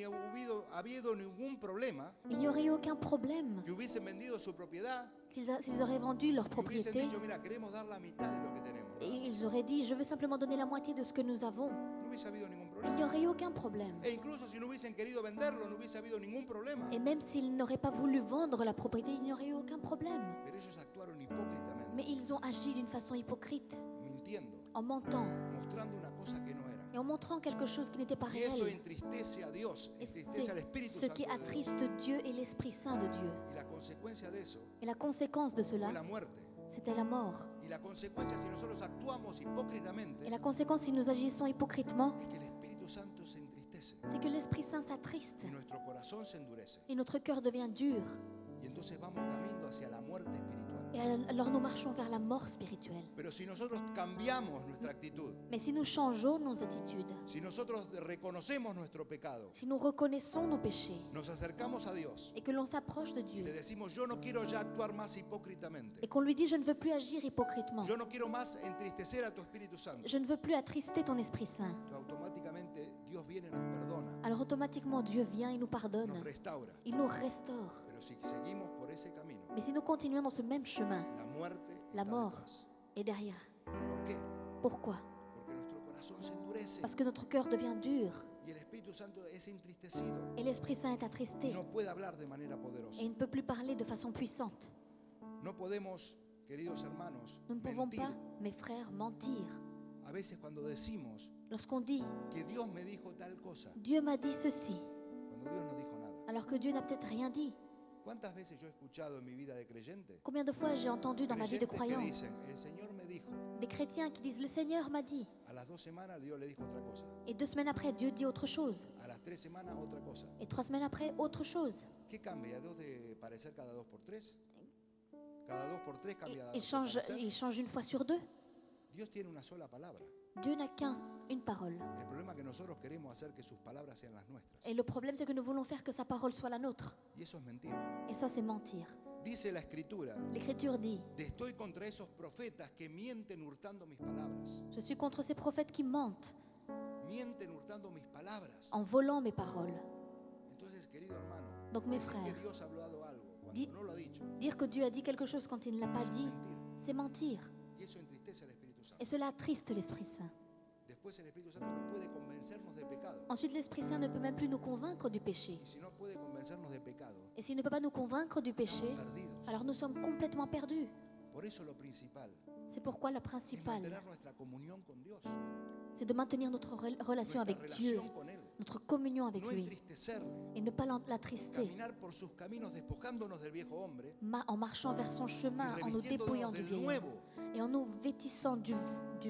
S1: habido ningún problema
S2: Il n'y aurait eu aucun problème
S1: que hubiesen vendido su propiedad,
S2: s'ils auraient vendu leur
S1: que hubiesen
S2: propriété
S1: dicho, mira, queremos dar la mitad de lo que tenemos.
S2: et
S1: nada más.
S2: ils auraient dit, je veux simplement donner la moitié de ce que nous avons.
S1: No hubiese habido ningún
S2: Il n'y
S1: problema.
S2: aurait eu aucun problème.
S1: E incluso si no hubiesen querido venderlo, no hubiese habido ningún problema.
S2: Et même s'ils n'auraient pas voulu vendre la propriété, il n'y aurait eu aucun problème.
S1: Pero ellos actuaron hipócritamente,
S2: Mais ils ont agi d'une façon hypocrite,
S1: mintiendo,
S2: en mentant
S1: mostrando una cosa que no eran.
S2: et en montrant quelque chose qui n'était pas
S1: Y eso
S2: réel.
S1: entristece a Dios,
S2: Et
S1: entristece al
S2: c'est
S1: Espíritu
S2: ce
S1: Santo
S2: qui
S1: de Dios.
S2: attriste Dieu et l'Esprit Saint de Dieu.
S1: Y la consecuencia de eso
S2: Et la conséquence de cela,
S1: fue la muerte.
S2: c'était la mort.
S1: Y la consecuencia, si nosotros actuamos hipócritamente,
S2: Et la conséquence, si nous agissons hypocritement,
S1: es que el Espíritu Santo se entristece
S2: c'est que l'Esprit Saint s'attriste
S1: y nuestro corazón se endurece.
S2: et notre cœur devient dur.
S1: Y entonces vamos caminando hacia la muerte espiritual.
S2: Et alors nous marchons vers la mort spirituelle.
S1: Pero si nosotros cambiamos nuestra actitud,
S2: Mais si nous changeons nos attitudes,
S1: si nosotros reconocemos nuestro pecado,
S2: si nous reconnaissons nos péchés
S1: nos acercamos a Dios,
S2: et que l'on s'approche de
S1: le
S2: Dieu
S1: decimos, yo no quiero ya actuar más hipócritamente.
S2: et qu'on lui dit, je ne veux plus agir hypocritement,
S1: Yo no quiero más entristecer a tu Espíritu Santo.
S2: je ne veux plus attrister ton Esprit Saint,
S1: Automáticamente Dios viene y nos perdona,
S2: alors automatiquement Dieu vient et nous pardonne,
S1: nos restaura.
S2: il nous restaure.
S1: Pero si seguimos por ese camino,
S2: Mais si nous continuons dans ce même chemin,
S1: la muerte
S2: la
S1: está
S2: mort
S1: detrás.
S2: est derrière.
S1: ¿Por qué?
S2: Pourquoi?
S1: Porque nuestro corazón se endurece
S2: Parce que notre cœur devient dur
S1: y el Espíritu Santo es entristecido.
S2: et l'Esprit Saint est attristé
S1: No puede hablar de manera poderosa.
S2: et il ne peut plus parler de façon puissante.
S1: No podemos, queridos hermanos,
S2: Nous ne pouvons
S1: mentir.
S2: pas, mes frères, mentir.
S1: A veces cuando decimos
S2: Lorsqu'on dit,
S1: que Dios me dijo tal cosa,
S2: Dieu m'a dit ceci,
S1: cuando Dios no dijo nada.
S2: alors que Dieu n'a peut-être rien dit.
S1: ¿Cuántas veces yo he escuchado en mi vida de creyente?
S2: Combien de fois j'ai entendu dans ma vie de
S1: Creyentes que
S2: croyant
S1: dicen, el Señor me dijo.
S2: des chrétiens qui disent, le Seigneur m'a dit.
S1: A las 2 semanas Dios le dijo otra cosa.
S2: Et 2 semaines après, Dieu dit autre chose.
S1: A las 3 semanas otra cosa.
S2: Et 3 semaines après, autre chose.
S1: ¿Qué cambia? ¿Dios de parecer cada 2 por 3? Cada 2 por 3
S2: Et
S1: cambia
S2: il
S1: de
S2: change,
S1: parecer.
S2: il change une fois sur deux.
S1: Dios tiene una sola palabra.
S2: Dieu n'a qu'une parole.
S1: El problema es que nosotros queremos hacer que sus palabras sean las nuestras.
S2: Et le problème, c'est que nous voulons faire que sa parole soit la nôtre.
S1: Y eso es mentira.
S2: Et ça, c'est mentir.
S1: Dice la Escritura,
S2: L'Écriture dit,
S1: estoy contra esos profetas que mienten hurtando mis palabras.
S2: je suis contre ces prophètes qui mentent
S1: Mienten hurtando mis palabras.
S2: en volant mes paroles.
S1: Entonces, querido hermano,
S2: Donc, mes
S1: decir que
S2: frères,
S1: Dios ha hablado algo cuando
S2: Di-
S1: no lo ha dicho,
S2: dire que Dieu a dit quelque chose quand il ne l'a pas
S1: eso es
S2: dit,
S1: mentira.
S2: c'est mentir.
S1: Y eso entristece al Espíritu Santo.
S2: Et cela attriste l'Esprit Saint.
S1: Después el Espíritu Santo no puede convencernos de pecado.
S2: Ensuite, l'Esprit Saint ne peut même plus nous convaincre du péché.
S1: Y si no puede convencernos de pecado,
S2: Et s'il ne peut pas nous convaincre du péché,
S1: estamos perdidos.
S2: alors nous sommes complètement perdus.
S1: Por eso lo principal
S2: C'est pourquoi la
S1: es
S2: principale,
S1: mantener nuestra comunión con Dios,
S2: c'est de maintenir notre relation
S1: nuestra
S2: avec Dieu,
S1: relación con Él,
S2: notre communion avec
S1: no
S2: lui,
S1: entristecerle,
S2: et ne pas l'attrister
S1: caminar por sus caminos despojándonos del viejo hombre
S2: en marchant vers son
S1: y
S2: chemin, en nous dépouillant
S1: revestiéndonos
S2: du
S1: del
S2: vieil homme
S1: nuevo,
S2: et en nous vêtissant du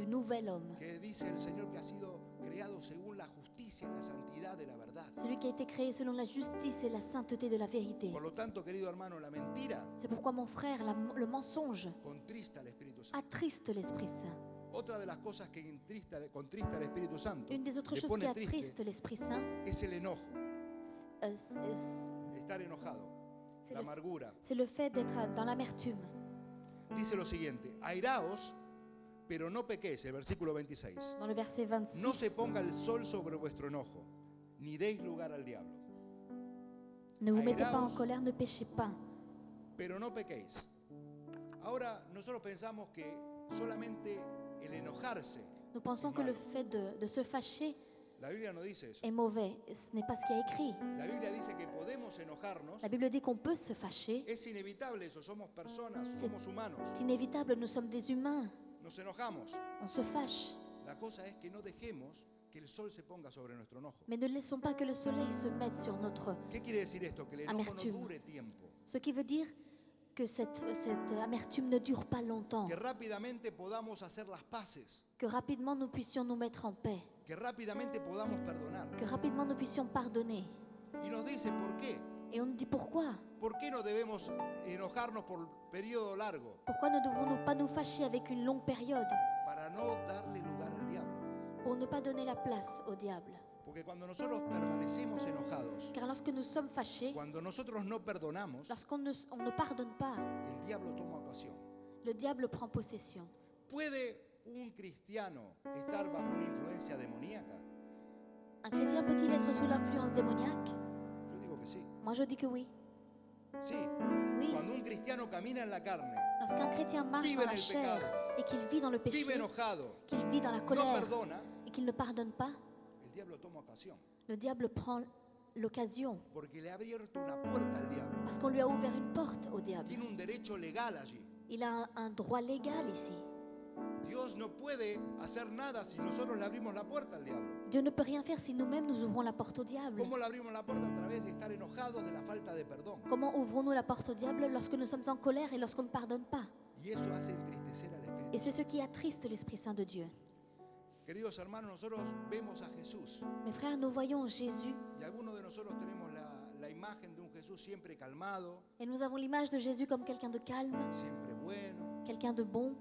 S2: nouvel homme,
S1: que dice el Señor que ha sido creado según la justicia y la santidad de la verdad.
S2: celui qui a été créé selon la justice et la sainteté de la vérité.
S1: Por lo tanto, querido hermano, la mentira
S2: C'est pourquoi, mon frère, le mensonge
S1: contrista al Espíritu Santo.
S2: attriste l'Esprit Saint.
S1: Otra de las cosas que contrista al Espíritu Santo,
S2: Une des autres
S1: le
S2: choses qui
S1: pone triste,
S2: attriste l'Esprit Saint,
S1: es el enojo,
S2: c'est
S1: estar enojado,
S2: c'est
S1: la
S2: le,
S1: amargura.
S2: c'est le fait d'être dans l'amertume.
S1: Dice lo siguiente, airaos, Pero no pequéis, el versículo 26.
S2: dans le verset
S1: No se
S2: 26,
S1: ponga el sol sobre vuestro enojo, ni deis lugar al diablo.
S2: ne vous mettez pas en
S1: airaos.
S2: colère, ne péchez pas.
S1: Pero no pequéis. Ahora nosotros pensamos que solamente el enojarse,
S2: Nous pensons que le fait de se fâcher
S1: la Biblia no dice eso.
S2: est mauvais. Ce n'est pas ce qui est écrit.
S1: La Biblia dice que podemos enojarnos.
S2: La Bible dit qu'on peut se fâcher.
S1: Es inevitable eso, somos personas,
S2: C'est-
S1: somos humanos.
S2: C'est inévitable, nous sommes des humains.
S1: Nos enojamos.
S2: On se fâche.
S1: La cosa es que no dejemos que el sol se ponga sobre nuestro enojo.
S2: Mais ne laissons pas que le soleil se mette sur notre...
S1: ¿Qué quiere decir esto? Que el enojo no
S2: Amertume.
S1: dure tiempo.
S2: Ce qui veut dire que cette amertume ne dure pas longtemps.
S1: Que rápidamente podamos hacer las paces.
S2: Que rapidement nous puissions nous mettre en paix.
S1: Que rápidamente podamos perdonar.
S2: Que rapidement nous puissions pardonner.
S1: Y nos dice por qué.
S2: Et on nous dit pourquoi?
S1: ¿Por qué no debemos enojarnos por periodo largo?
S2: Pourquoi ne devons-nous pas nous fâcher avec une longue période?
S1: Para no darle lugar al diablo.
S2: Pour ne pas donner la place au diable.
S1: Porque cuando nosotros permanecemos enojados,
S2: Car lorsque nous sommes fâchés,
S1: cuando nosotros no perdonamos,
S2: on ne pardonne pas,
S1: el diablo toma ocasión.
S2: le diable prend possession.
S1: ¿Puede un cristiano estar bajo una influencia demoníaca?
S2: Un chrétien peut-il être sous l'influence démoniaque?
S1: Yo digo que sí.
S2: Moi je dis que oui.
S1: Sí.
S2: Oui.
S1: Cuando un cristiano camina en la carne,
S2: Lorsqu'un chrétien marche
S1: vive
S2: dans
S1: en
S2: la
S1: el
S2: chair
S1: pecado,
S2: et qu'il vit dans le péché,
S1: vive enojado,
S2: qu'il vit dans la
S1: no
S2: colère
S1: perdona,
S2: et qu'il ne pardonne pas,
S1: el diablo toma ocasión.
S2: le diable prend l'occasion
S1: Porque le ha abierto una puerta al diablo.
S2: parce qu'on lui a ouvert une porte au diable.
S1: Tiene un derecho legal allí.
S2: Il a un droit légal ici.
S1: Dios no puede hacer nada si nosotros le abrimos la puerta al diablo.
S2: Dieu ne peut rien faire si nous-mêmes nous ouvrons la porte au diable.
S1: ¿Cómo le abrimos la puerta? A través de estar enojados de la falta de perdón.
S2: Comment ouvrons-nous la porte au diable lorsque nous sommes en colère et lorsqu'on ne pardonne pas?
S1: Y eso hace entristecer al Espíritu.
S2: Et c'est ce qui attriste l'Esprit Saint de Dieu.
S1: Queridos hermanos, nosotros vemos a Jesús
S2: Mes frères, nous voyons Jésus
S1: y algunos de nosotros tenemos la imagen de un Jesús siempre calmado,
S2: et nous avons l'image de Jésus comme quelqu'un de calme,
S1: siempre bueno,
S2: quelqu'un de bon,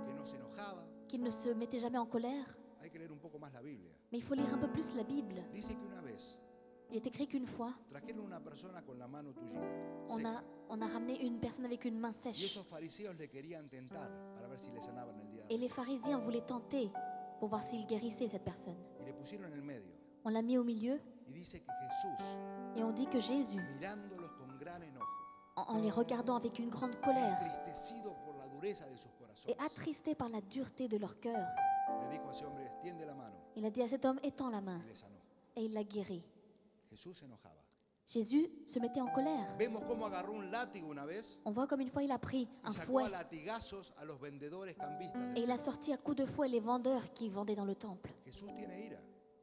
S1: que no se enojaba.
S2: qui ne se mettait jamais en colère.
S1: Hay que leer un poco más la Biblia.
S2: Mais il faut lire un peu plus la Bible.
S1: Dice que una vez
S2: Il est écrit qu'une fois,
S1: trajeron una persona con la mano tullida,
S2: on
S1: seca,
S2: a ramené une personne avec une main
S1: y
S2: sèche.
S1: esos fariseos le querían tentar para ver si le sanaban el
S2: Et
S1: diablo.
S2: les pharisiens voulaient tenter pour voir s'il guérissait cette personne.
S1: Y le pusieron en el medio.
S2: On l'a mis au milieu
S1: Y dice que Jesús,
S2: et on dit que Jésus,
S1: mirándolos con gran enojo,
S2: en les regardant avec une grande colère
S1: entristecido por la dureza de sus corazones,
S2: et attristé par la dureté de leur cœur,
S1: le dijo a ese hombre, extiende la mano,
S2: il a dit à cet homme, étends la main,
S1: y le sanó.
S2: et il l'a guéri.
S1: Jesús se enojaba.
S2: Jésus se mettait en colère.
S1: Vemos cómo agarró un látigo una vez
S2: On voit comme une fois il a pris
S1: y
S2: un
S1: sacó
S2: fouet
S1: a latigazos a los vendedores cambistas.
S2: et il a sorti à coups de fouet les vendeurs qui vendaient dans le temple.
S1: Jesús tiene ira.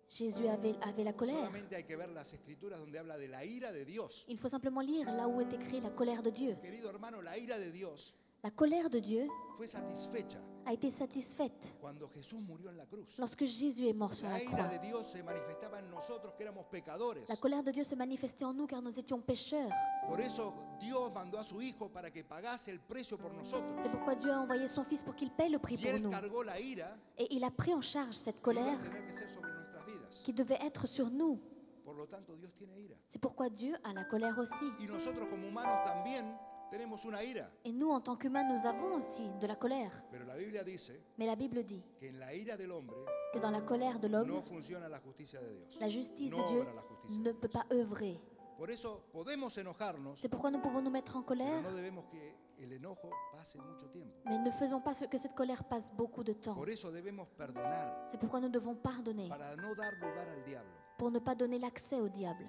S2: Jésus avait la colère.
S1: Solamente hay que ver las escrituras donde habla de la ira de Dios.
S2: Il faut simplement lire là où est écrit la colère de Dieu.
S1: Querido hermano, la ira de Dios
S2: La colère de Dieu
S1: fue satisfecha
S2: a été satisfaite
S1: cuando Jesús murió en la cruz.
S2: lorsque Jésus est mort sur
S1: La
S2: la
S1: ira
S2: croix.
S1: de Dios se manifestaba en nosotros que éramos pecadores.
S2: La colère de Dieu se manifestait en nous car nous étions pécheurs.
S1: Por eso Dios mandó a su Hijo para que pagase el precio por nosotros.
S2: C'est pourquoi Dieu a envoyé son Fils pour qu'il paye le prix
S1: Y
S2: pour
S1: Él
S2: nous.
S1: cargó la ira
S2: Et il a pris en charge cette
S1: que iba a
S2: colère
S1: tener que ser sobre nuestras vidas.
S2: qui devait être sur nous.
S1: Por lo tanto, Dios tiene ira.
S2: C'est pourquoi Dieu a la colère aussi.
S1: Y nosotros como humanos también tenemos una ira.
S2: Et nous, en tant qu'humains, nous avons aussi de la colère.
S1: Pero la Biblia dice
S2: Mais la Bible dit
S1: que en la ira del hombre
S2: que dans la colère de l'homme,
S1: no funciona la justicia de Dios.
S2: la justice
S1: No
S2: de Dieu
S1: obra la justicia
S2: ne
S1: de
S2: peut
S1: Dios.
S2: pas œuvrer.
S1: Por eso podemos enojarnos,
S2: C'est pourquoi nous pouvons nous mettre en
S1: pero
S2: colère,
S1: no debemos que el enojo pase mucho tiempo.
S2: mais ne faisons pas que cette colère passe beaucoup de temps.
S1: Por eso debemos perdonar
S2: C'est pourquoi nous devons pardonner,
S1: para no dar lugar al diablo.
S2: pour ne pas donner l'accès au diable.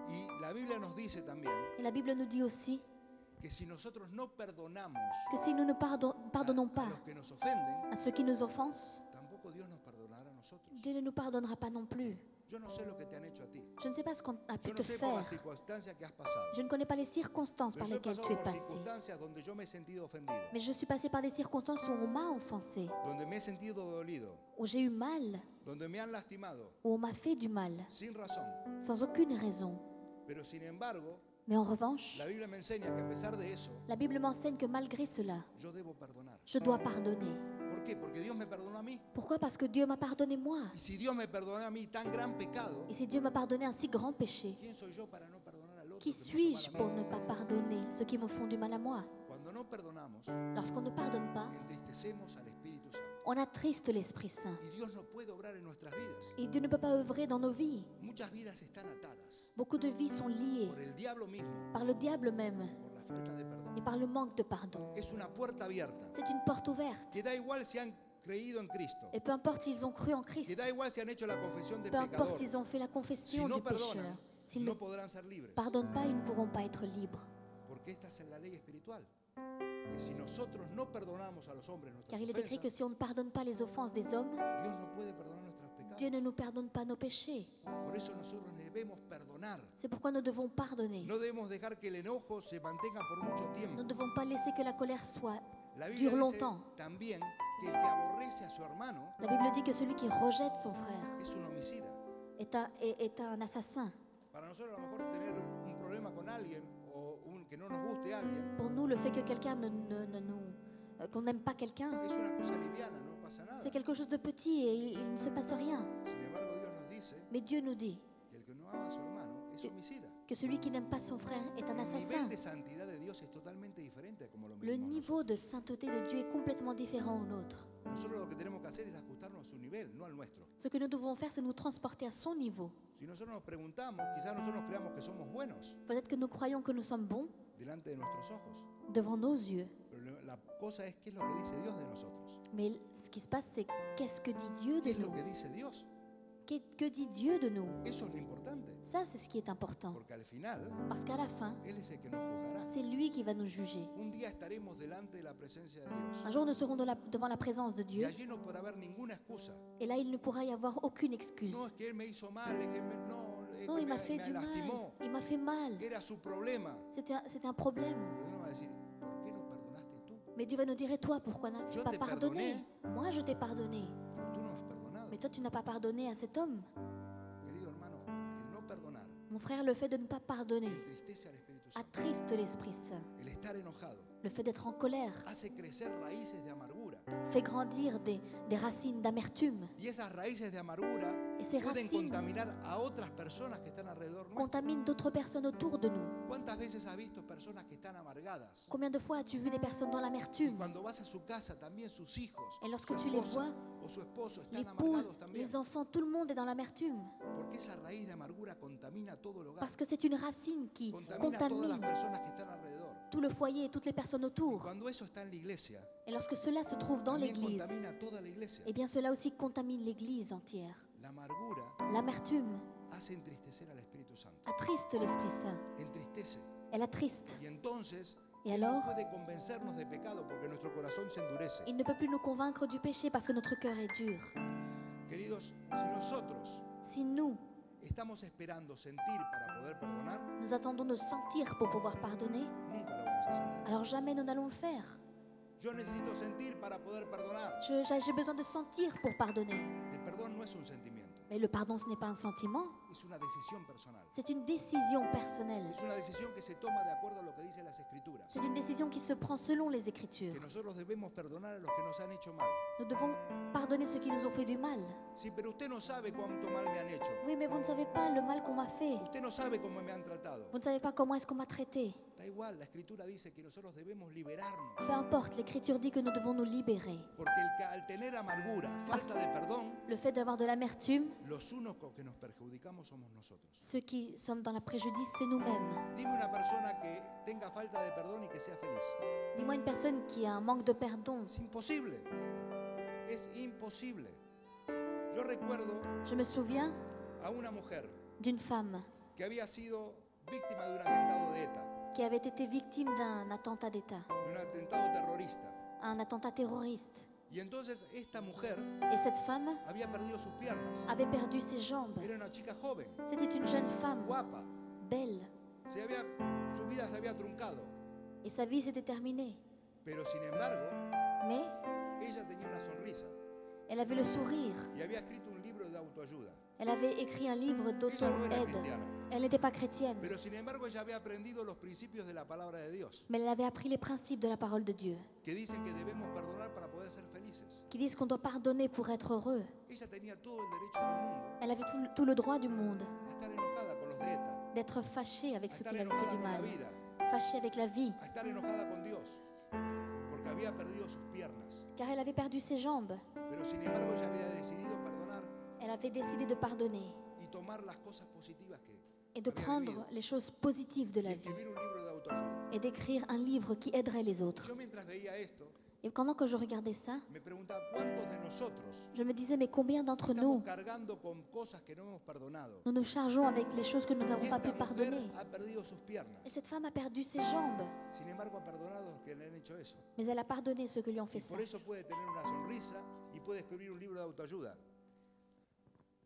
S1: Y la Biblia nos dice también
S2: Et la Bible nous dit aussi
S1: que si nosotros no perdonamos
S2: que si nous ne pardonnons
S1: a
S2: pas
S1: los que nos ofenden,
S2: à ceux qui nous offensent,
S1: tampoco Dios nos perdonará a nosotros.
S2: Dieu ne nous pardonnera pas non plus.
S1: Yo no sé lo que te han hecho a ti.
S2: Je ne sais pas ce qu'on a pu
S1: Yo
S2: te
S1: no sé por
S2: faire.
S1: las circunstancias que has pasado.
S2: Je ne connais pas les circonstances
S1: Pero
S2: par
S1: yo he
S2: lesquelles
S1: pasado
S2: tu es
S1: por
S2: passé.
S1: circunstancias donde yo me he sentido ofendido,
S2: Mais je suis passée par des circonstances où on m'a offensé,
S1: donde me he sentido dolido,
S2: où j'ai eu mal,
S1: donde me han lastimado
S2: où on m'a fait du mal,
S1: sin razón.
S2: sans aucune raison.
S1: Pero sin embargo,
S2: Mais en revanche,
S1: la Biblia me enseña que a pesar de eso,
S2: la Bible m'enseigne que malgré cela,
S1: yo debo perdonar.
S2: je dois pardonner.
S1: ¿Por qué? Porque Dios me perdonó a mí.
S2: Pourquoi? Parce que Dieu m'a pardonné moi.
S1: Y si Dios me perdonó a mí tan gran pecado,
S2: Et si Dieu m'a pardonné un si grand péché,
S1: ¿quién soy yo para no perdonar al otro?
S2: qui
S1: que me hizo
S2: suis-je
S1: mal a
S2: pour
S1: mí?
S2: ne pas pardonner ceux qui me font du mal à moi?
S1: Cuando no perdonamos,
S2: Lorsqu'on ne pardonne pas,
S1: entristecemos al Espíritu Santo.
S2: On attriste l'Esprit Saint.
S1: Y Dios no puede obrar en nuestras vidas.
S2: Et Dieu ne peut pas œuvrer dans nos vies.
S1: Muchas vidas están atadas
S2: Beaucoup de vies sont liées
S1: por el diablo mismo,
S2: par le diable même
S1: por la falta de perdón.
S2: et par le manque de pardon.
S1: Es una puerta abierta.
S2: C'est une porte ouverte.
S1: Que da igual si han creído en Cristo.
S2: Et peu importe s'ils ont cru en
S1: Que
S2: Christ,
S1: da igual si han hecho la confesión de
S2: peu importe
S1: pecador.
S2: s'ils ont fait la
S1: Si
S2: confession
S1: no
S2: du pécheur,
S1: perdonan,
S2: s'ils ne
S1: no podrán ser libres.
S2: pardonnent pas, ils ne pourront pas être libres.
S1: Porque esta es la ley espiritual. Que si nosotros no perdonamos a los hombres nuestras
S2: Car il est écrit que
S1: ofensas,
S2: si on ne pardonne pas les offenses des hommes,
S1: Dios no puede perdonar nuestros pecados.
S2: Dieu ne nous pardonne pas nos péchés.
S1: Por eso nosotros debemos perdonar.
S2: C'est pourquoi nous devons pardonner.
S1: No debemos dejar que el enojo se mantenga por mucho
S2: Nous
S1: tiempo.
S2: ne devons pas laisser que la colère soit.
S1: La
S2: dure
S1: Biblia dice
S2: longtemps.
S1: también que el que aborrece a su hermano
S2: La Bible dit que celui qui rejette son frère
S1: es un homicida.
S2: est un assassin.
S1: Para nosotros a lo mejor tener un problema con alguien o que no nos guste a alguien
S2: Pour nous, le fait que quelqu'un qu'on n'aime pas quelqu'un,
S1: es una cosa liviana, no pasa nada.
S2: c'est quelque chose de petit et il ne se passe rien.
S1: Sin embargo, Dios nos dice
S2: Mais Dieu nous dit
S1: que el que no ama a su hermano es homicida.
S2: que celui qui n'aime pas son frère est un
S1: El
S2: assassin.
S1: nivel de santidad de Dios es totalmente diferente a como lo
S2: Le
S1: medimos
S2: niveau de sainteté de Dieu est complètement différent au nôtre.
S1: Nosotros lo que tenemos que hacer es ajustarnos a su nivel, no al nuestro.
S2: Ce que nous devons faire, c'est nous transporter à son niveau.
S1: Si nosotros nos preguntamos, quizás nosotros nos creamos que somos buenos
S2: Peut-être que nous croyons que nous sommes bons
S1: delante de nuestros ojos.
S2: devant nos yeux.
S1: Pero la cosa es qué es lo que dice Dios de nosotros.
S2: Mais ce qui se passe, c'est qu'est-ce que dit Dieu
S1: ¿Qué
S2: de
S1: es lo
S2: nous?
S1: que dice Dios?
S2: Que dit Dieu de nous?
S1: Eso es lo importante.
S2: Ça, c'est ce qui est important.
S1: Porque al final,
S2: Parce qu'à la fin,
S1: Él es el que nos juzgará.
S2: c'est lui qui va nous juger.
S1: Un día estaremos delante de la presencia de Dios.
S2: Un jour, nous serons devant la présence de
S1: Y
S2: Dieu.
S1: allí no podrá haber ninguna excusa.
S2: Et là, il ne pourra y avoir aucune excuse.
S1: No, es que Él me hizo mal, es que es
S2: Non,
S1: que
S2: il m'a fait
S1: me
S2: du mal.
S1: lastimó,
S2: Il m'a fait mal.
S1: que era su problema.
S2: C'était un problème.
S1: Pero Dios va a decir, ¿por qué no perdonaste tú?
S2: Mais Dieu va nous dire, et toi, pourquoi n'as-tu
S1: Je
S2: pas
S1: t'ai
S2: pardonné? Moi, je t'ai pardonné.
S1: Pero tú no has perdonado.
S2: Mais toi, tu n'as pas pardonné à cet homme.
S1: Querido hermano, el no perdonar
S2: Mon frère, le fait de ne pas pardonner
S1: entristece al Espíritu Santo.
S2: attriste l'Esprit Saint.
S1: El estar enojado
S2: Le fait d'être en colère
S1: hace crecer raíces de amargura.
S2: fait grandir des racines d'amertume.
S1: Y esas raíces de amargura
S2: Et ces
S1: pueden
S2: racines
S1: contaminar a otras personas que están alrededor nuestro.
S2: contaminent d'autres personnes autour de nous.
S1: ¿Cuántas veces has visto personas que están amargadas?
S2: Combien de fois as-tu vu des personnes dans
S1: Y
S2: l'amertume?
S1: cuando vas a su casa también sus hijos,
S2: Et lorsque
S1: su
S2: tu les
S1: esposa
S2: vois,
S1: o su esposo están
S2: l'épouse,
S1: amargados también.
S2: les enfants, tout le monde est dans l'amertume.
S1: Porque esa raíz de amargura contamina todo el hogar.
S2: Parce que c'est une racine qui
S1: Contamina a todas las
S2: contamine
S1: personas que están alrededor.
S2: tout le foyer et toutes les personnes
S1: Y
S2: autour.
S1: cuando eso está en la iglesia,
S2: Et lorsque cela se trouve dans
S1: también
S2: l'église,
S1: contamina toda la iglesia.
S2: eh bien cela aussi contamine l'église entière.
S1: La amargura
S2: L'amertume
S1: hace entristecer al Espíritu Santo.
S2: attriste l'Esprit Saint.
S1: Entristece.
S2: Elle attriste.
S1: Y entonces,
S2: Et
S1: Él no
S2: alors,
S1: puede convencernos de pecado porque nuestro corazón se endurece.
S2: il ne peut plus nous convaincre du péché parce que notre cœur est dur.
S1: Queridos, si nosotros
S2: Si nous,
S1: estamos esperando sentir para poder perdonar,
S2: nous attendons de sentir pour pouvoir pardonner,
S1: nunca lo vamos a sentir.
S2: alors jamais nous n'allons le faire.
S1: Yo necesito sentir para poder perdonar.
S2: J'ai besoin de sentir pour pardonner.
S1: El perdón no es un sentimiento,
S2: Mais le pardon, ce n'est pas un sentiment,
S1: es una decisión personal.
S2: c'est une décision personnelle.
S1: Es una decisión que se toma de acuerdo a lo que dicen las Escrituras.
S2: C'est une décision qui se prend selon les Écritures.
S1: Que nosotros debemos perdonar a los que nos han hecho mal.
S2: Nous devons pardonner ceux qui nous ont fait du mal.
S1: Sí, pero usted no sabe cuánto mal me han hecho.
S2: Oui, mais vous ne savez pas le mal qu'on m'a fait.
S1: Usted no sabe cómo me han tratado.
S2: Vous ne savez pas comment est-ce qu'on m'a traité.
S1: Da igual, la Escritura dice que nosotros debemos liberarnos.
S2: Peu importe, l'Écriture dit que nous devons nous libérer.
S1: Porque al tener amargura, falta de perdón,
S2: Le fait d'avoir de l'amertume,
S1: los únicos que nos perjudicamos somos nosotros.
S2: ceux qui sommes dans la préjudice, c'est nous-mêmes.
S1: Dime una persona que tenga falta de perdón y que sea feliz.
S2: Dis-moi une personne qui a un manque de pardon.
S1: Es imposible. Es imposible. Yo recuerdo
S2: Je me souviens
S1: a una mujer
S2: d'une femme
S1: que había sido víctima de un atentado de ETA,
S2: qui avait été victime d'un attentat d'État,
S1: de un atentado terrorista.
S2: un attentat terroriste.
S1: Y entonces esta mujer
S2: Et cette femme
S1: había perdido sus piernas.
S2: avait perdu ses jambes.
S1: Era una chica joven,
S2: C'était une jeune femme,
S1: guapa.
S2: belle,
S1: Su vida se había truncado.
S2: et sa vie s'était terminée.
S1: Pero sin embargo,
S2: Mais
S1: ella tenía una sonrisa
S2: elle avait le sourire.
S1: y había escrito un libro de autoayuda.
S2: Elle avait écrit un livre
S1: Ella no era
S2: d'auto-aide.
S1: cristiana,
S2: Elle n'était pas chrétienne,
S1: pero sin embargo ella había aprendido los principios de la palabra de Dios,
S2: mais elle avait appris les principes de la parole de Dieu,
S1: que dicen que debemos perdonar para poder ser felices.
S2: qui disent qu'on doit pardonner pour être heureux.
S1: Ella tenía todo el derecho del mundo
S2: Elle avait tout le droit du monde
S1: a estar enojada con los de ETA,
S2: d'être fâchée avec
S1: a
S2: ceux
S1: estar
S2: qui l'avaient fait
S1: enojada
S2: du
S1: con la
S2: mal,
S1: vida,
S2: fâchée avec la vie,
S1: a estar enojada con Dios, porque había perdido sus piernas.
S2: car elle avait perdu ses jambes.
S1: Pero sin embargo ella había decidido perdonar
S2: Elle avait décidé de pardonner
S1: y tomar las cosas positivas que
S2: et de
S1: había
S2: prendre
S1: vivido
S2: les choses positives de
S1: y
S2: la vie
S1: escribir un libro de autoayuda.
S2: et d'écrire un livre qui aiderait les autres.
S1: Yo mientras veía esto,
S2: Et pendant que je regardais ça,
S1: me preguntaba cuántos de nosotros
S2: je me disais, mais combien d'entre
S1: estamos
S2: nous,
S1: cargando con cosas que no hemos perdonado.
S2: nous nous chargeons avec les choses que nous
S1: Y
S2: n'avons pas pu
S1: esta mujer
S2: pardonner.
S1: ha perdido sus piernas.
S2: Et cette femme a perdu ses jambes,
S1: Sin embargo, ha perdonado a los que le han hecho eso.
S2: mais elle a pardonné ceux qui lui ont
S1: Y
S2: fait ça.
S1: por eso puede tener una sonrisa y puede escribir un libro de autoayuda.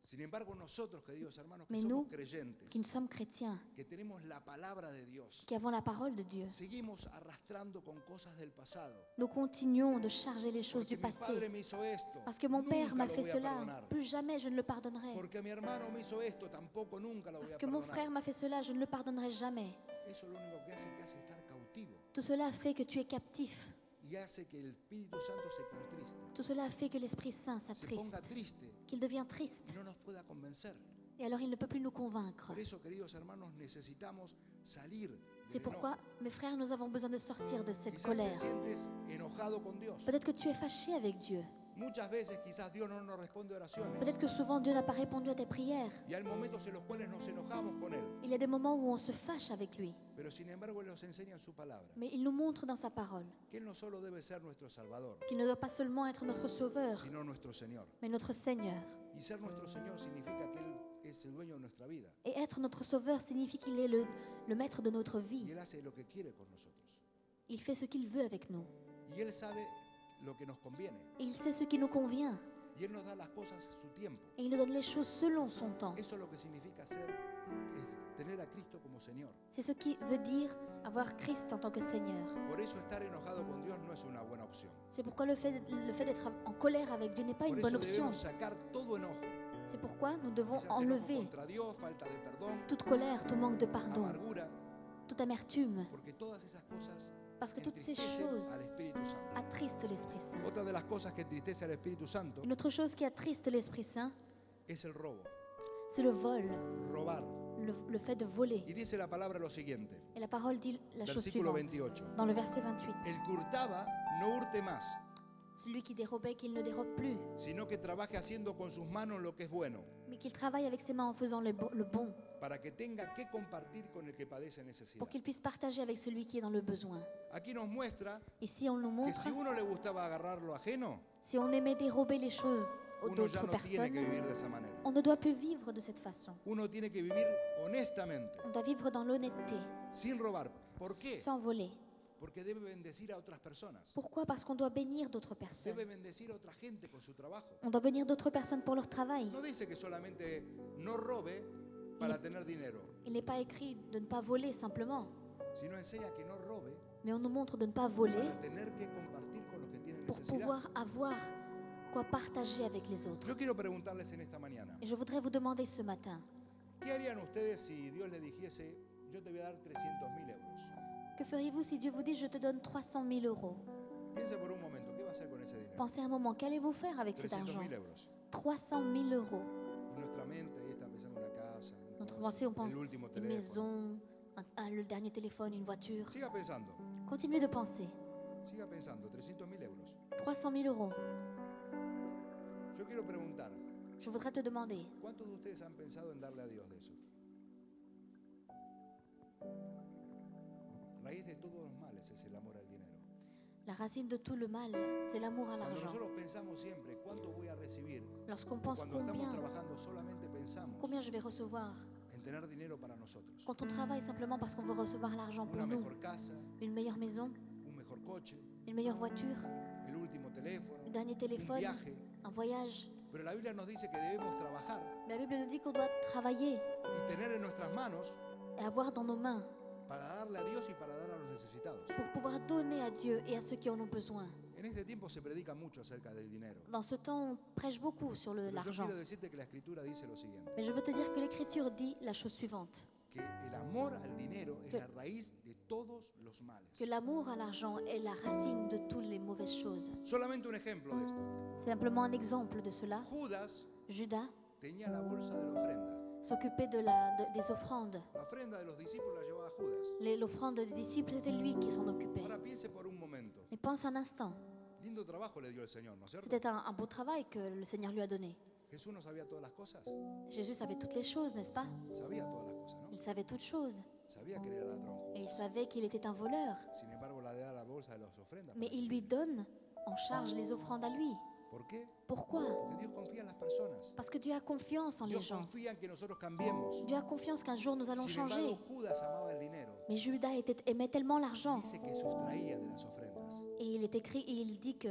S1: Sin embargo, nosotros, queridos hermanos, que
S2: Mais
S1: somos
S2: nous,
S1: creyentes,
S2: qui nous sommes chrétiens,
S1: que tenemos la palabra de Dios,
S2: qui avons la parole de Dieu,
S1: seguimos arrastrando con cosas del pasado.
S2: nous continuons de charger les choses
S1: Porque
S2: du
S1: mi padre
S2: passé.
S1: me hizo esto,
S2: Parce que mon père
S1: nunca
S2: m'a
S1: lo
S2: fait
S1: voy a
S2: cela,
S1: perdonar.
S2: plus jamais je ne le pardonnerai.
S1: Porque mi hermano me hizo esto, tampoco nunca lo voy
S2: Parce
S1: a
S2: que mon
S1: perdonar.
S2: frère m'a fait cela, je ne le pardonnerai jamais.
S1: Eso lo único que hace estar cautivo
S2: Tout cela fait que tu es captif.
S1: y hace que el Espíritu Santo se contriste,
S2: Tout cela fait que l'Esprit Saint
S1: se
S2: s'attriste,
S1: ponga triste
S2: qu'il devient triste.
S1: y no nos pueda convencer.
S2: Et alors il ne peut plus nous convaincre.
S1: Por eso, queridos hermanos, necesitamos salir
S2: C'est
S1: del
S2: pourquoi,
S1: enojo.
S2: mes frères, nous avons besoin de sortir de cette
S1: Quizás te
S2: colère.
S1: sientes enojado con Dios.
S2: Peut-être que tu es fâché avec Dieu.
S1: Muchas veces quizás Dios no nos responde oraciones
S2: Peut-être que souvent Dieu n'a pas répondu à tes prières.
S1: y hay momentos en los cuales nos enojamos con Él,
S2: Il y a des moments où on se fâche avec lui.
S1: pero sin embargo Él nos enseña en su palabra
S2: Mais il nous montre dans sa parole
S1: que Él no solo debe ser nuestro Salvador,
S2: qu'il ne doit pas seulement être notre Sauveur,
S1: sino nuestro Señor.
S2: mais notre Seigneur.
S1: Y ser nuestro Señor significa que Él es el dueño de nuestra vida
S2: Et être notre Sauveur signifie qu'il est le maître de notre
S1: y
S2: vie.
S1: Él hace lo que quiere con nosotros.
S2: Il fait ce qu'il veut avec nous.
S1: Y Él sabe lo que nos conviene
S2: Et il sait ce qui nous convient.
S1: y Él nos da las cosas a su tiempo.
S2: Et il nous donne les choses selon son temps.
S1: Eso es lo que significa tener a Cristo como Señor.
S2: C'est ce qui veut dire avoir Christ en tant que Seigneur.
S1: Por eso estar enojado con Dios no es una buena opción.
S2: C'est pourquoi le fait d'être en colère avec Dieu n'est pas
S1: Por
S2: une bonne
S1: eso
S2: option.
S1: debemos sacar todo enojo.
S2: C'est pourquoi nous devons
S1: Quizás enojo
S2: enlever
S1: contra Dios, falta de perdón,
S2: toute colère, tout manque de pardon,
S1: amargura,
S2: toute amertume.
S1: porque todas esas cosas
S2: Parce que toutes ces
S1: entristecen
S2: choses
S1: al Espíritu Santo.
S2: attristent l'Esprit Saint.
S1: Otra de las cosas que entristece al Espíritu Santo
S2: Une autre chose qui attriste l'Esprit Saint,
S1: es el robo,
S2: c'est le vol,
S1: robar.
S2: le fait de voler.
S1: Y dice la palabra lo siguiente,
S2: Et la parole dit la chose
S1: versículo
S2: suivante,
S1: 28.
S2: dans le verset 28.
S1: El que hurtaba no hurte más,
S2: Celui qui dérobait, qu'il ne dérobe plus,
S1: sino que trabaje haciendo con sus manos lo que es bueno,
S2: mais qu'il travaille avec ses mains en faisant le bon,
S1: para que tenga que compartir con el que padece necesidad.
S2: pour qu'il puisse partager avec celui qui est dans le besoin.
S1: Aquí nos muestra
S2: Ici, on nous
S1: que
S2: montre,
S1: si uno le gustaba agarrar lo ajeno,
S2: si on aimait dérober les choses
S1: uno ya
S2: d'autres
S1: no tiene que
S2: personnes,
S1: vivir de esa manera.
S2: on ne doit plus vivre de cette façon.
S1: Uno tiene que vivir honestamente,
S2: On doit vivre dans l'honnêteté,
S1: sin robar. ¿Por qué?
S2: sans voler.
S1: Porque debe bendecir a otras personas.
S2: Pourquoi? Parce qu'on doit bénir d'autres personnes.
S1: Debe bendecir a otra gente con su trabajo.
S2: On doit bénir d'autres personnes pour leur travail.
S1: No dice que solamente no robe para tener dinero,
S2: Il n'est pas écrit de ne pas voler simplement,
S1: sino enseña que no robe
S2: mais on nous montre de ne pas voler
S1: para tener que compartir con los que tienen
S2: pour
S1: necesidad.
S2: pouvoir avoir quoi partager avec les autres.
S1: Yo quiero preguntarles en esta mañana,
S2: Et je voudrais vous demander ce matin,
S1: ¿qué harían ustedes si Dios les dijese, yo te voy a dar 300.000 euros?
S2: que feriez-vous si Dieu vous dit, je te donne 300 000 euros?
S1: Piensa por un momento, ¿qué va a hacer con ese dinero?
S2: Pensez un moment, qu'allez-vous faire avec cet argent?
S1: 300.000 euros.
S2: 300 000 euros.
S1: Y nuestra mente ahí está pensando en una casa, un
S2: Notre
S1: coche,
S2: pensée, on pense
S1: el último
S2: une
S1: teléfono.
S2: maison, le dernier téléphone, une voiture.
S1: Siga pensando,
S2: Continuez de penser.
S1: siga pensando, 300.000 euros.
S2: 300 000 euros.
S1: Yo quiero preguntar,
S2: Je voudrais te demander,
S1: ¿cuántos de ustedes han pensado en darle a Dios de eso? Raíz de todos los males es el amor al dinero.
S2: la racine de tout le mal, c'est l'amour à
S1: Cuando
S2: l'argent.
S1: nosotros pensamos siempre cuánto voy a recibir,
S2: Lorsqu'on pense
S1: cuando estamos
S2: combien,
S1: trabajando solamente pensamos
S2: combien je vais recevoir,
S1: en tener dinero para nosotros.
S2: quand on travaille simplement parce qu'on veut recevoir l'argent pour
S1: Una
S2: nous,
S1: mejor casa,
S2: une meilleure maison,
S1: un mejor coche,
S2: une meilleure voiture,
S1: el último teléfono,
S2: le dernier
S1: un
S2: téléphone,
S1: viaje.
S2: un voyage.
S1: Pero la Biblia nos dice que debemos trabajar
S2: La Bible nous dit qu'on doit travailler
S1: y tener en nuestras manos
S2: et avoir dans nos mains
S1: para darle a Dios y para dar a los necesitados.
S2: pour pouvoir donner à Dieu et à ceux qui en ont besoin.
S1: En este tiempo se predica mucho acerca del dinero.
S2: Dans ce temps, on prêche beaucoup sur
S1: Pero yo
S2: l'argent.
S1: quiero decirte que la Escritura dice lo siguiente,
S2: Mais je veux te dire que l'Écriture dit la chose suivante,
S1: que el amor al dinero es
S2: Que-
S1: la raíz de todos los males.
S2: que l'amour à l'argent est la racine de toutes les mauvaises choses.
S1: Solamente un ejemplo de esto.
S2: C'est simplement un exemple de cela.
S1: Judas
S2: Judas
S1: tenía la bolsa de la ofrenda.
S2: s'occupait des offrandes.
S1: La ofrenda de los discípulos la llevaba Judas.
S2: L'offrande des disciples, c'était lui qui s'en occupait.
S1: Ahora piense por un momento.
S2: Mais pense un instant,
S1: Lindo trabajo le dio el Señor, ¿no es cierto?
S2: C'était un beau travail que le Seigneur lui a donné.
S1: Jesús no sabía todas las cosas.
S2: Jésus savait toutes les choses, n'est-ce pas?
S1: Sabía todas las cosas, ¿no?
S2: Il savait toutes choses.
S1: Sabía que era ladrón.
S2: Et il savait qu'il était un voleur.
S1: Sin embargo, le da la bolsa de las ofrendas.
S2: Mais
S1: para
S2: il
S1: que
S2: lui
S1: le-
S2: donne en charge les offrandes à lui.
S1: ¿Por qué?
S2: Pourquoi?
S1: Porque Dios confía en las personas.
S2: Parce que Dieu a confiance en les
S1: Dios
S2: gens.
S1: confía en que nosotros cambiemos.
S2: Dieu a confiance qu'un jour nous allons
S1: Sin
S2: changer.
S1: embargo, Judas amaba el dinero.
S2: Mais Judas aimait tellement l'argent.
S1: Dice que sustraía de las ofrendas.
S2: Et il est écrit, et il dit qu'il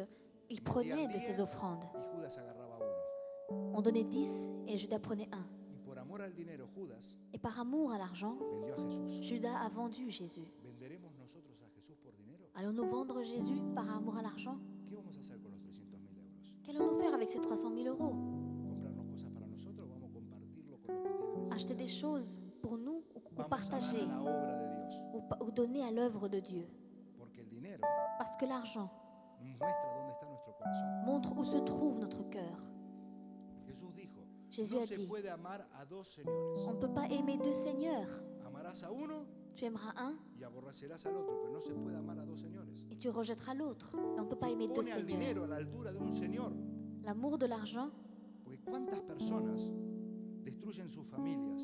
S1: Metían
S2: prenait de
S1: 10
S2: ses offrandes.
S1: y Judas agarraba uno.
S2: On donnait 10 et Judas prenait 1.
S1: Y por amor al dinero, Judas
S2: Et par amour à l'argent,
S1: vendió a Jesús.
S2: Judas a vendu Jésus.
S1: ¿Venderemos nosotros a Jesús por dinero?
S2: Allons-nous vendre Jésus par amour à l'argent?
S1: ¿Qué vamos a hacer con los 300.000 euros?
S2: Qu'allons-nous faire avec ces 300 000 euros?
S1: ¿Comprarnos cosas para nosotros o vamos a compartirlo con los que tienen
S2: Acheter des
S1: necesidad?
S2: choses pour nous ou
S1: Vamos a dar
S2: partager
S1: a la obra de Dios.
S2: ou donner à l'œuvre de Dieu?
S1: Porque el dinero
S2: Parce que l'argent
S1: muestra dónde está nuestro corazón.
S2: montre où se trouve notre cœur.
S1: Jesús dijo,
S2: Jésus
S1: no
S2: a
S1: se
S2: dit,
S1: puede amar a dos señores.
S2: on ne peut pas aimer deux seigneurs.
S1: Amarás a uno
S2: Tu aimeras un
S1: y aborrecerás al otro, pero no se puede amar a dos señores.
S2: et tu rejetteras l'autre. Et on ne peut pas aimer deux
S1: Pone al
S2: seigneurs.
S1: dinero a la altura de un señor.
S2: L'amour de l'argent
S1: Porque cuántas personas destruyen sus familias,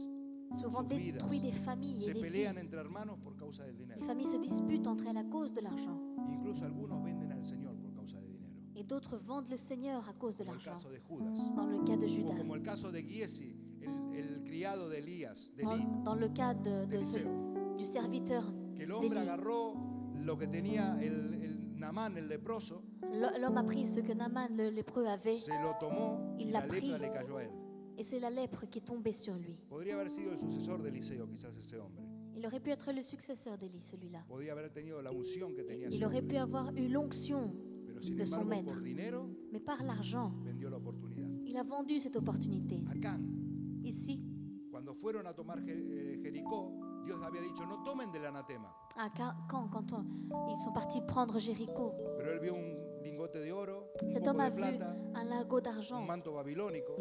S2: souvent
S1: sus vidas,
S2: détruit des familles et
S1: se
S2: des
S1: pelean
S2: vies.
S1: entre hermanos por causa del
S2: Les
S1: dinero.
S2: familles se disputent entre elles à cause de l'argent.
S1: Incluso algunos venden al Señor por causa del dinero.
S2: Et d'autres vendent le Seigneur à cause de
S1: Como el
S2: l'argent.
S1: caso de Judas.
S2: Dans le cas de
S1: O
S2: Judas.
S1: como el caso de Giesi, el criado de Elías, de
S2: Dans,
S1: Elí,
S2: dans le cas
S1: d'Eliseo.
S2: du serviteur
S1: Que el hombre
S2: d'Élie.
S1: agarró lo que tenía el Naamán, el leproso,
S2: L'homme a pris ce que Naaman le lépreux avait
S1: se lo tomó y
S2: Il
S1: la
S2: l'a
S1: lepra
S2: pris.
S1: le cayó a él.
S2: et c'est la lèpre qui est tombée sur lui.
S1: Podría haber sido el sucesor de Eliseo, quizás ese hombre.
S2: Il aurait pu être le successeur d'Élie, celui-là.
S1: Podía haber tenido la unción que tenía
S2: Il
S1: ese
S2: aurait
S1: hombre.
S2: pu avoir eu l'onction,
S1: Pero sin
S2: de son
S1: embargo,
S2: maître.
S1: por dinero,
S2: mais par l'argent,
S1: vendió la oportunidad.
S2: il a vendu cette opportunité.
S1: Acán,
S2: Ici,
S1: cuando fueron a tomar Jericó, Dios había dicho, no tomen del anatema.
S2: à ils sont partis prendre Jéricho,
S1: Pero él vio un lingote de oro, un
S2: cet
S1: poco
S2: homme a
S1: de
S2: vu
S1: plata,
S2: un lingot d'argent
S1: un manto babilónico,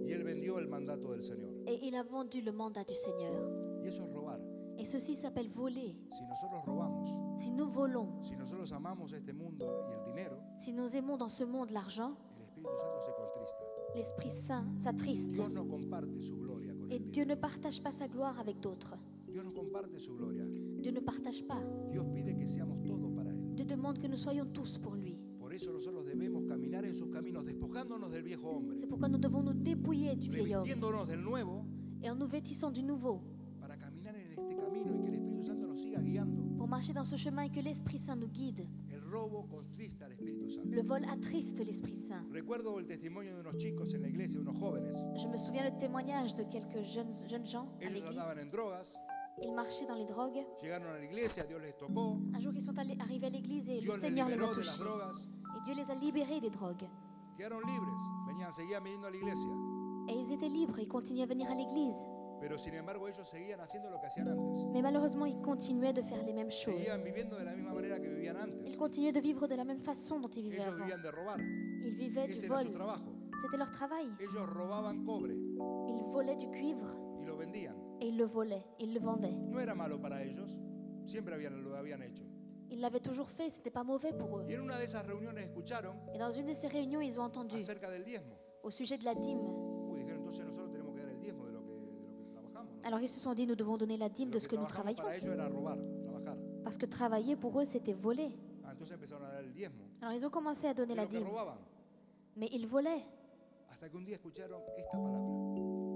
S1: y él vendió el mandato del Señor.
S2: et il a vendu le mandat du Seigneur.
S1: Y eso es robar.
S2: Et ceci s'appelle voler.
S1: Si nosotros robamos,
S2: Si nous volons,
S1: si nosotros amamos este mundo y el dinero,
S2: si nous aimons dans ce monde l'argent,
S1: el Espíritu Santo se contrista.
S2: l'Esprit Saint s'attriste.
S1: Dios no comparte su gloria con
S2: Et
S1: el
S2: Dieu ne
S1: dinero.
S2: partage pas sa gloire avec d'autres.
S1: Dios no comparte su gloria.
S2: Dieu ne partage pas.
S1: Dios pide que seamos todo para Él.
S2: Dieu demande que nous soyons tous pour lui.
S1: Por eso nosotros debemos caminar en sus caminos, despojándonos del viejo hombre,
S2: C'est pourquoi nous devons nous dépouiller du vieil homme
S1: revistiéndonos del nuevo,
S2: et en nous vêtissant du nouveau
S1: para caminar en este camino y que el Espíritu Santo nos siga guiando.
S2: pour marcher dans ce chemin et que l'Esprit Saint nous guide.
S1: El robo contrista al Espíritu Santo.
S2: Le vol attriste l'Esprit Saint.
S1: Recuerdo el testimonio de unos chicos en la iglesia, unos jóvenes.
S2: Je me souviens le témoignage de quelques jeunes gens à
S1: Ellos
S2: l'église.
S1: andaban en drogas,
S2: Ils marchaient dans les drogues.
S1: llegaron a la iglesia, Dios les tocó,
S2: Un jour, ils sont arrivés à l'église et le
S1: Dios les
S2: Seigneur les a
S1: liberó de las
S2: touchés.
S1: drogas,
S2: Et Dieu les a libérés des drogues.
S1: quedaron libres, seguían viniendo a la iglesia,
S2: Et ils étaient libres, ils continuaient à venir à l'église.
S1: pero sin embargo ellos seguían haciendo lo que hacían antes.
S2: Mais malheureusement, ils continuaient de faire les mêmes choses.
S1: Seguían viviendo de la misma manera que vivían antes.
S2: Ils continuaient de vivre de la même façon dont ils vivaient
S1: Ellos
S2: avant.
S1: vivían de robar,
S2: Ils vivaient
S1: ese
S2: du
S1: era
S2: vol.
S1: su trabajo.
S2: C'était leur travail.
S1: Ellos robaban cobre
S2: Ils volaient du cuivre
S1: y lo vendían.
S2: et ils le volaient, ils le vendaient.
S1: No era malo para ellos, siempre lo habían hecho.
S2: Ils l'avaient toujours fait, c'était pas mauvais pour eux.
S1: Y en una de esas reuniones escucharon
S2: Et dans une de ces réunions, ils ont entendu
S1: acerca del diezmo.
S2: au sujet de la dîme.
S1: Dijeron, entonces nosotros tenemos que dar el diezmo de lo que trabajamos, ¿no?
S2: Alors ils se sont dit, nous devons donner la dîme de
S1: Lo
S2: ce
S1: que
S2: que nous
S1: trabajamos
S2: travaillons.
S1: para ellos era robar, trabajar.
S2: Parce que travailler pour eux, c'était voler.
S1: Entonces empezaron a dar el diezmo
S2: Alors ils ont commencé à donner
S1: de
S2: la
S1: lo que
S2: dîme.
S1: robaban.
S2: Mais ils volaient.
S1: Hasta que un día escucharon esta palabra,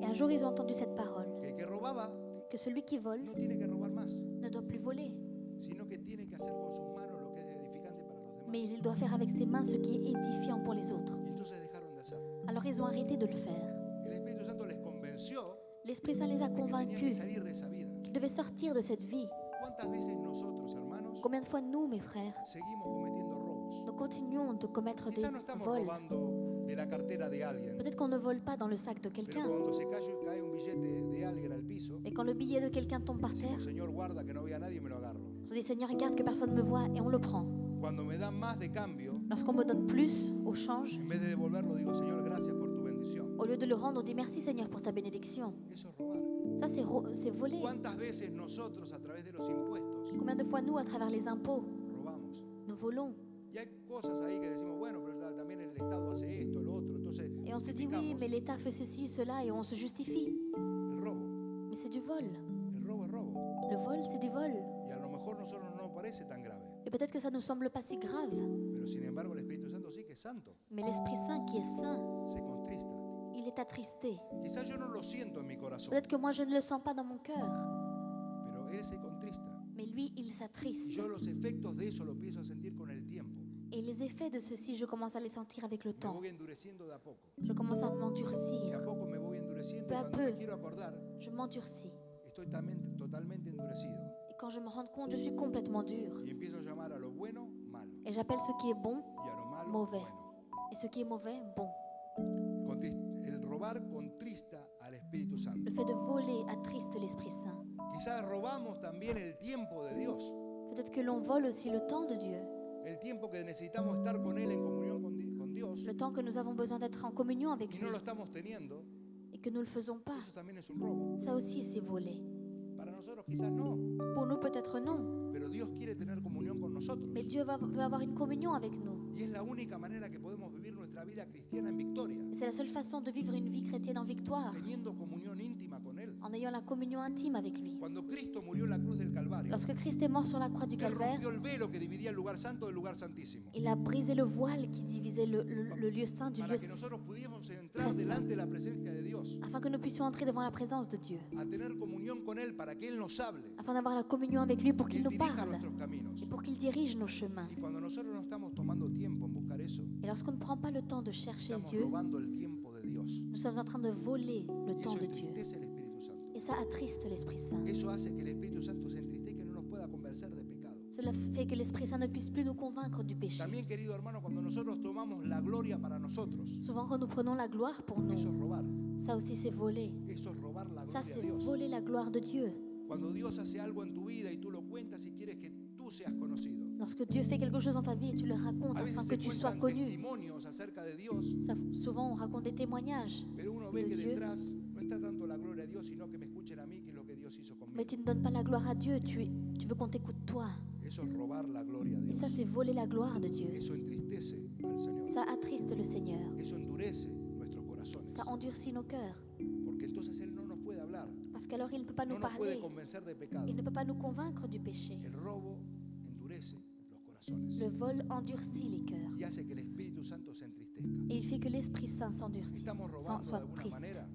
S2: Et un jour, ils ont entendu cette parole.
S1: que el que robaba
S2: Que celui qui vole
S1: no tiene que robar más,
S2: ne doit plus voler.
S1: sino que tiene que hacer con sus manos lo que es edificante para los demás.
S2: Mais il doit faire avec ses mains ce qui est édifiant pour les autres.
S1: Y entonces dejaron de hacer.
S2: Alors ils ont arrêté de le faire.
S1: El Espíritu Santo les convenció
S2: L'Esprit Saint les a
S1: de que tenían que
S2: convaincus
S1: salir de esa vida.
S2: qu'ils devaient sortir de cette vie.
S1: ¿Cuántas veces nosotros, hermanos,
S2: Combien de fois nous, mes frères,
S1: seguimos cometiendo robos?
S2: nous continuons de commettre des
S1: Quizás no estamos
S2: vols.
S1: robando de la cartera de alguien,
S2: Peut-être qu'on ne vole pas dans le sac de
S1: pero
S2: quelqu'un,
S1: cuando se cae un billete de alguien al piso,
S2: mais quand le billet de quelqu'un tombe par terre,
S1: decimos, Señor, guarda que no vea a nadie y me lo agarro.
S2: on se dit Seigneur, regarde que personne ne me voit et on le prend.
S1: Cuando me dan más de cambio,
S2: Lorsqu'on me donne plus au change,
S1: en vez de devolverlo, digo, Señor, gracias por tu bendición.
S2: au lieu de le rendre, on dit merci Seigneur pour ta bénédiction.
S1: Eso es robar.
S2: Ça, c'est voler.
S1: ¿Cuántas veces nosotros, a través de los impuestos,
S2: Combien de fois nous, à travers les impôts,
S1: robamos?
S2: nous volons?
S1: Y hay cosas ahí que decimos, bueno, pero también el Estado hace esto, lo otro. Entonces,
S2: Et on se dit oui, mais l'État fait ceci, cela, et on se justifie.
S1: el robo.
S2: Mais c'est du vol.
S1: El robo es robo.
S2: Le vol, c'est du vol.
S1: Y a lo mejor a nosotros no nos parece tan grave.
S2: Et peut-être que ça ne nous semble pas si grave.
S1: Pero sin embargo, el Espíritu Santo sí que es santo.
S2: Mais l'Esprit Saint qui est saint,
S1: Se contrista.
S2: il est attristé.
S1: Quizás yo no lo siento en mi corazón,
S2: Peut-être que moi, je ne le sens pas dans mon cœur.
S1: pero él se contrista.
S2: Mais lui, il
S1: Y
S2: s'attriste.
S1: yo los efectos de eso lo empiezo a sentir con el tiempo.
S2: Et les effets de ceci, je commence à les sentir avec le
S1: Me
S2: temps.
S1: voy endureciendo de a poco.
S2: Je commence à
S1: De
S2: m'endurcir.
S1: a poco me voy endureciendo y
S2: Peu à
S1: cuando
S2: peu.
S1: me quiero acordar,
S2: Je m'endurcis.
S1: estoy totalmente endurecido.
S2: Et quand je me rends compte, je suis complètement dur.
S1: Y empiezo a llamar a lo bueno, malo.
S2: Et j'appelle ce qui est bon
S1: Y a lo malo,
S2: mauvais.
S1: bueno.
S2: et ce qui est mauvais bon.
S1: El robar contrista al Espíritu Santo.
S2: Le fait de voler attriste l'Esprit Saint.
S1: Quizás robamos también el tiempo de Dios.
S2: Peut-être que l'on vole aussi le temps de Dieu,
S1: El tiempo que necesitamos estar con Él en comunión con Dios.
S2: le temps que nous avons besoin d'être en communion avec
S1: Y
S2: lui
S1: no lo estamos teniendo.
S2: et que nous ne le faisons pas.
S1: Eso también es un robo.
S2: Ça aussi, c'est voler.
S1: Para nosotros quizás no.
S2: Pour nous, peut-être non,
S1: Pero Dios quiere tener comunión con nosotros.
S2: mais Dieu veut avoir une communion avec nous.
S1: Y es la única manera que podemos vivir nuestra vida cristiana en victoria.
S2: Et c'est la seule façon de vivre une vie chrétienne en victoire,
S1: Teniendo comunión íntima con Él.
S2: en ayant la communion intime avec lui.
S1: Cuando Cristo murió en la cruz del Calvario,
S2: Lorsque Christ est mort sur la croix du
S1: Él
S2: Calvaire,
S1: rompió el velo que dividía el lugar santo del lugar santísimo.
S2: il a brisé le voile qui divisait le lieu saint du
S1: Para
S2: lieu
S1: que
S2: saint,
S1: nosotros pudiéramos entrar delante de la presencia de Dios.
S2: afin que nous puissions entrer devant la présence de Dieu,
S1: A tener comunión con Él para que Él nos hable.
S2: afin d'avoir la communion avec lui pour
S1: Que
S2: qu'il
S1: Él
S2: nous
S1: dirija
S2: parle
S1: nuestros caminos.
S2: et pour qu'il dirige nos chemins.
S1: Y cuando nosotros no estamos tomando tiempo en buscar eso,
S2: Et lorsqu'on ne prend pas le temps de chercher
S1: estamos
S2: Dieu,
S1: robando el tiempo de Dios.
S2: nous sommes en train de voler le
S1: Y
S2: temps
S1: eso
S2: de Dieu.
S1: entristece el Espíritu Santo.
S2: Et ça attriste l'Esprit Saint.
S1: Eso hace que el Espíritu Santo se entristezca y no nos pueda convencer de pecado.
S2: Cela fait que l'Esprit Saint ne puisse plus nous convaincre du péché.
S1: También, querido hermano, cuando nosotros tomamos la gloria para nosotros,
S2: Souvent, quand nous prenons la gloire pour nous,
S1: eso es robar.
S2: ça aussi c'est voler.
S1: Eso es robar la
S2: Ça,
S1: gloria
S2: c'est
S1: a Dios.
S2: voler la gloire de Dieu.
S1: Cuando Dios hace algo en tu vida y tú lo cuentas y quieres que tú seas conocido.
S2: Lorsque Dieu fait quelque chose dans ta vie et tu le racontes
S1: A
S2: afin
S1: veces
S2: que
S1: se
S2: tu sois
S1: cuentan
S2: connu.
S1: testimonios acerca de Dios,
S2: Souvent, on raconte des témoignages,
S1: pero uno ve
S2: de
S1: que
S2: Dieu.
S1: detrás no está tanto la gloria a Dios, sino que me escuchen a mí, que es lo que Dios hizo conmigo.
S2: mais tu ne donnes pas la gloire à Dieu. Tu veux qu'on t'écoute toi.
S1: Eso es robar la gloria a
S2: Et
S1: Dios.
S2: ça, c'est voler la gloire de Dieu.
S1: Eso entristece al Señor.
S2: Ça attriste le Seigneur.
S1: Eso endurece nuestros corazones.
S2: Ça endurcit nos cœurs.
S1: Porque entonces Él no nos puede hablar,
S2: Parce qu'alors, il ne peut pas
S1: no
S2: nous
S1: nos puede
S2: parler.
S1: convencer de pecado.
S2: Il ne peut pas nous convaincre du péché.
S1: El robo endurece los corazones
S2: Le vol endurcit les cœurs.
S1: y hace que el Espíritu Santo se entristezca.
S2: Et il fait que l'Esprit Saint s'endurcisse,
S1: Estamos robando de
S2: soit
S1: alguna
S2: triste.
S1: manera.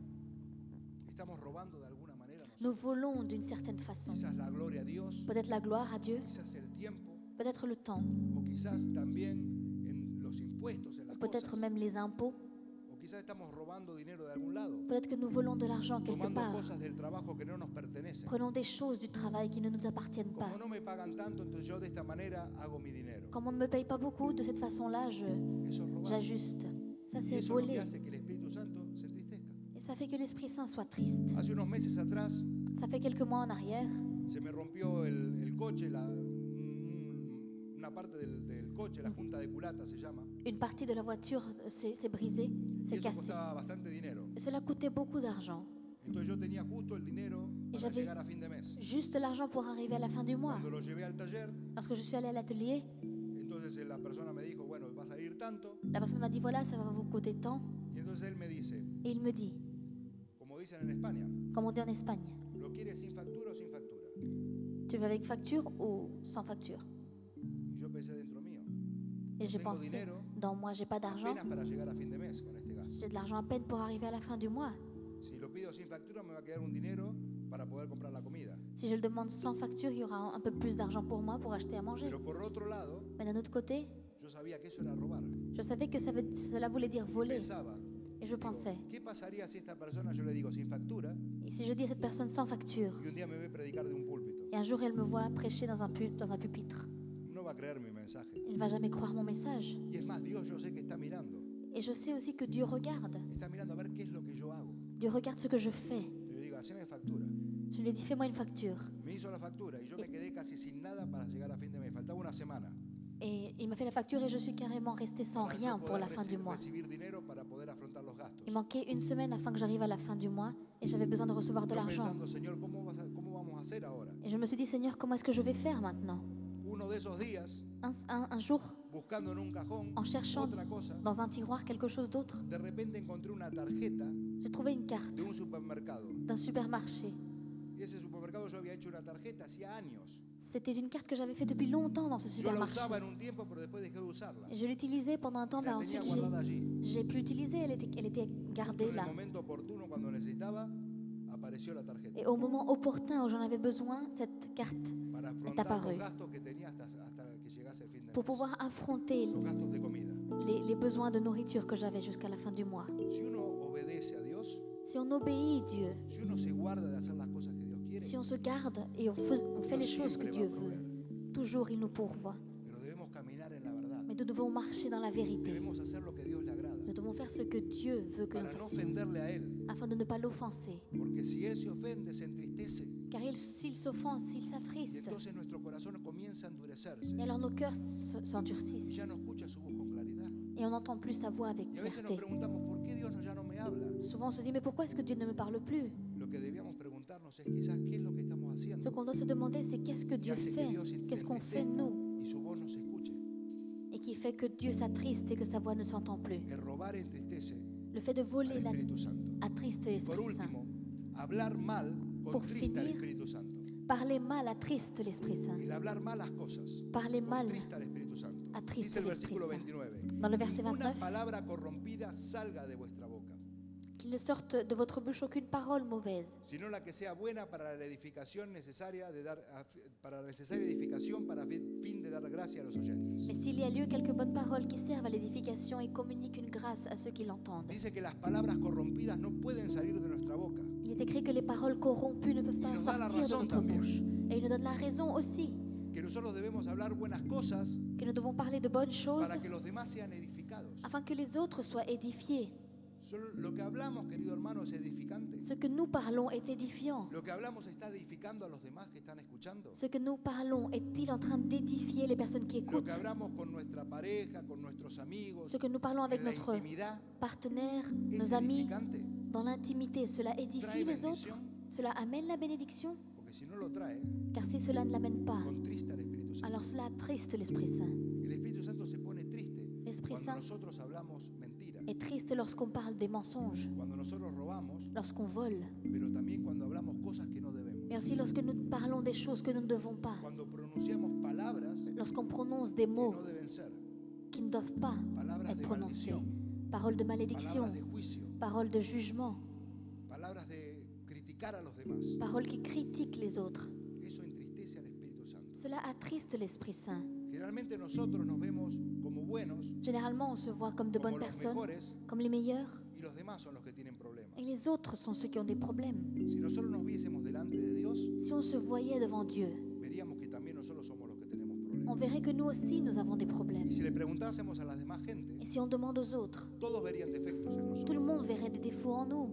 S1: Estamos robando de alguna manera
S2: Nous
S1: nosotros.
S2: volons d'une certaine façon.
S1: Quizás la gloria a Dios,
S2: Peut-être la gloire à Dieu,
S1: quizás el tiempo,
S2: peut-être le temps,
S1: o quizás también en los impuestos, en las
S2: peut-être
S1: cosas.
S2: même les impôts.
S1: O quizás estamos robando dinero de algún lado,
S2: Peut-être que nous volons de l'argent quelque
S1: tomando
S2: part.
S1: cosas del trabajo que no nos pertenecen.
S2: Prenons des choses du travail qui ne nous appartiennent pas.
S1: Como no me pagan tanto, entonces yo de esta manera hago mi dinero.
S2: Comme on ne me paye pas beaucoup, de cette façon-là,
S1: Eso es robar.
S2: j'ajuste. Ça,
S1: Y
S2: c'est
S1: eso es lo que
S2: voler.
S1: hace que el Espíritu Santo se entristezca.
S2: Et ça fait que l'Esprit Saint soit triste.
S1: Hace unos meses atrás
S2: Ça fait quelques mois en arrière,
S1: se me rompió el coche, una parte del coche, la junta de culata se llama,
S2: une partie de la voiture s'est brisée,
S1: y
S2: s'est
S1: eso
S2: cassée.
S1: costaba bastante dinero.
S2: Et cela coûtait beaucoup d'argent.
S1: Entonces yo tenía justo el dinero
S2: Y
S1: para
S2: j'avais-
S1: llegar a fin de mes.
S2: Juste l'argent pour arriver à la fin du mois.
S1: Cuando lo llevé al taller,
S2: Lorsque je suis allée à l'atelier,
S1: entonces la persona me dijo, bueno, va a salir tanto,
S2: la personne m'a dit voilà, ça va vous coûter tant.
S1: y entonces él me dice,
S2: Et il me dit,
S1: como dicen en España,
S2: comme on dit en Espagne,
S1: ¿lo quieres sin factura o sin factura?
S2: tu veux avec facture ou sans facture?
S1: Y yo pensé dentro mío,
S2: Et j'ai
S1: tengo
S2: pensé,
S1: dinero
S2: dans moi, j'ai pas d'argent.
S1: apenas para llegar a fin de mes con este gasto.
S2: J'ai de l'argent à peine pour arriver à la fin du mois.
S1: Si lo pido sin factura me va a quedar un dinero para poder comprar la comida.
S2: Si je le demande sans facture, il y aura un peu plus d'argent pour moi pour acheter à manger.
S1: Pero por otro lado,
S2: Mais d'un autre côté,
S1: yo sabía que eso era robar.
S2: je savais que cela voulait dire voler.
S1: Pensaba,
S2: Et je
S1: digo,
S2: pensais,
S1: ¿qué pasaría si esta persona yo le digo sin factura
S2: et si je dis à cette personne sans facture,
S1: y un día me ve predicar de un púlpito?
S2: et un jour elle me voit prêcher dans un pupitre,
S1: No va a creer mi mensaje.
S2: il ne va jamais croire mon message.
S1: Y es más, Dios yo sé que está mirando.
S2: Et je sais aussi que Dieu regarde.
S1: Está mirando a ver qué es lo que yo hago.
S2: Dieu regarde ce que je fais.
S1: Yo le digo, haceme factura.
S2: Je lui ai dit, fais-moi une facture.
S1: Me hizo la factura y yo me quedé casi sin nada para llegar a fin de mes. Faltaba una semana.
S2: Et il m'a fait la facture et je suis carrément restée sans
S1: Para yo
S2: rien pour
S1: poder
S2: la fin du mois.
S1: recibir dinero para poder afrontar los gastos.
S2: Il manquait une semaine afin que j'arrive à la fin du mois et j'avais besoin de recevoir de
S1: Yo
S2: l'argent.
S1: pensando, Señor, ¿cómo vamos a hacer ahora?
S2: Et je me suis dit, Seigneur, comment est-ce que je vais faire maintenant?
S1: Uno de esos días
S2: Un jour,
S1: buscando en un cajón
S2: en cherchant
S1: otra cosa,
S2: dans un tiroir quelque chose d'autre,
S1: de repente encontré una tarjeta
S2: j'ai trouvé une carte
S1: de un supermercado.
S2: d'un supermarché.
S1: Y ese supermercado yo había hecho una tarjeta hacía años.
S2: C'était une carte que j'avais faite depuis longtemps dans ce
S1: Yo la
S2: supermarché.
S1: usaba en un tiempo, pero después dejé de usarla.
S2: Et je l'utilisais pendant un temps, mais
S1: La tenía
S2: ensuite
S1: guardada allí.
S2: j'ai pu l'utiliser, elle était gardée
S1: En el
S2: là.
S1: momento oportuno, cuando necesitaba, apareció la tarjeta.
S2: Et au moment opportun où j'en avais besoin, cette carte,
S1: Para
S2: est
S1: afrontar
S2: apparue.
S1: los gastos que tenía hasta que llegase el fin de
S2: pour
S1: mes.
S2: pouvoir affronter
S1: Los gastos de comida.
S2: les besoins de nourriture que j'avais jusqu'à la fin du mois.
S1: Si uno obedece a Dios,
S2: Si on obéit Dieu,
S1: si uno se guarda de hacer las cosas que Dios quiere,
S2: si on se garde et on fait les
S1: Dios
S2: choses que
S1: siempre va
S2: Dieu
S1: a proveer.
S2: veut, toujours il nous pourvoit.
S1: Pero debemos caminar en la verdad.
S2: Mais nous devons marcher dans la vérité.
S1: Debemos hacer lo que a Dios le agrada.
S2: Nous devons faire ce que Dieu veut que nous
S1: Para no
S2: fassions,
S1: ofenderle a Él.
S2: afin de ne pas l'offenser.
S1: Porque si Él se ofende, se entristece.
S2: Car s'il s'offense, s'il
S1: Y
S2: s'attriste,
S1: entonces nuestro corazón comienza a endurecerse.
S2: et alors nos cœurs
S1: Y
S2: s'endurcissent
S1: ya no escucha su voz con claridad.
S2: et on n'entend plus sa voix avec
S1: Y a veces nos
S2: clarté.
S1: preguntamos, ¿por qué Dios ya no me habla?
S2: Souvent on se dit, mais pourquoi est-ce que Dieu ne me parle plus?
S1: Lo que debíamos preguntarnos es quizás qué es lo que estamos
S2: Ce
S1: haciendo.
S2: qu'on doit se demander, c'est qu'est-ce que
S1: Que
S2: Dieu
S1: hace que
S2: fait?
S1: Dios se
S2: Qu'est-ce qu'on fait
S1: entristezca
S2: nous?
S1: y su voz no se escuche.
S2: Et qui fait que Dieu s'attriste et que sa voix ne s'entend plus.
S1: El robar entristece
S2: Le fait de
S1: al
S2: voler
S1: Espíritu Santo.
S2: attriste
S1: Por
S2: l'Esprit Saint.
S1: último, hablar mal
S2: Pour
S1: contrista al
S2: finir,
S1: Espíritu Santo.
S2: Parler mal attriste l'Esprit Saint.
S1: El hablar malas cosas
S2: Parler mal
S1: contrista al Espíritu Santo.
S2: attriste
S1: Dice el
S2: l'Esprit
S1: versículo
S2: Saint.
S1: 29.
S2: Dans le verset
S1: Ninguna
S2: 29,
S1: palabra corrompida salga de vuestra boca,
S2: qu'il ne sorte de votre bouche aucune parole mauvaise,
S1: sino la que sea buena para la edificación necesaria para la necesaria edificación para fin de dar gracia a los oyentes.
S2: mais s'il y a lieu, quelques bonnes paroles qui servent à l'édification et communiquent une grâce à ceux qui l'entendent.
S1: Dice que las palabras corrompidas no pueden salir de nuestra boca.
S2: Il est écrit que les paroles corrompues ne peuvent pas
S1: nous da la
S2: sortir de
S1: raison
S2: notre
S1: también.
S2: bouche. Et il nous donne la raison aussi,
S1: Que nosotros debemos hablar buenas cosas
S2: que nous devons parler de bonnes choses
S1: para que los demás sean edificados.
S2: afin que les autres soient édifiés.
S1: Solo lo que hablamos, querido hermano, es edificante.
S2: Ce que nous parlons est édifiant.
S1: Lo que hablamos está edificando a los demás que están escuchando.
S2: Ce que nous parlons est-il en train d'édifier les personnes qui
S1: Lo
S2: écoutent?
S1: que hablamos con nuestra pareja, con nuestros amigos,
S2: Ce que nous parlons avec
S1: en la
S2: notre
S1: intimidad,
S2: partenaire,
S1: es
S2: nos amis,
S1: edificante.
S2: dans l'intimité, cela
S1: Trae
S2: édifie les autres?
S1: bendición,
S2: Cela amène la bénédiction?
S1: porque si no lo trae,
S2: Car si cela ne l'amène pas,
S1: contrista al Espíritu Santo.
S2: alors cela attriste l'Esprit Saint.
S1: El Espíritu Santo se pone triste
S2: L'Esprit
S1: cuando
S2: Saint
S1: nosotros hablamos mentira,
S2: est triste lorsqu'on parle des mensonges,
S1: cuando nosotros robamos,
S2: lorsqu'on vole,
S1: pero también cuando hablamos cosas que no debemos.
S2: mais aussi lorsque nous parlons des choses que nous ne devons pas,
S1: Cuando pronunciamos palabras
S2: lorsqu'on prononce des
S1: que
S2: mots
S1: no deben ser,
S2: qui ne doivent pas
S1: palabras
S2: être
S1: de
S2: prononcés,
S1: maldición,
S2: paroles de malédiction,
S1: palabras de juicio,
S2: paroles de jugement,
S1: palabras de criticar a los demás.
S2: paroles qui critiquent les autres.
S1: Eso entristece al Espíritu Santo.
S2: Cela attriste l'Esprit Saint.
S1: Generalmente nosotros nos vemos como buenos,
S2: Généralement, on se voit comme de
S1: como
S2: bonnes
S1: los
S2: personnes,
S1: mejores,
S2: comme les meilleurs,
S1: y los demás son los que tienen problemas.
S2: et les autres sont ceux qui ont des problèmes.
S1: Si nosotros nos viésemos delante de Dios,
S2: Si on se voyait devant Dieu,
S1: veríamos que también nosotros somos los que tenemos
S2: on
S1: problemas.
S2: verrait que nous aussi, nous avons des
S1: Y
S2: problèmes.
S1: si le preguntásemos a las demás gente,
S2: Et si on demande aux autres,
S1: todos verían defectos en
S2: tout le
S1: nosotros.
S2: monde verrait des défauts en nous,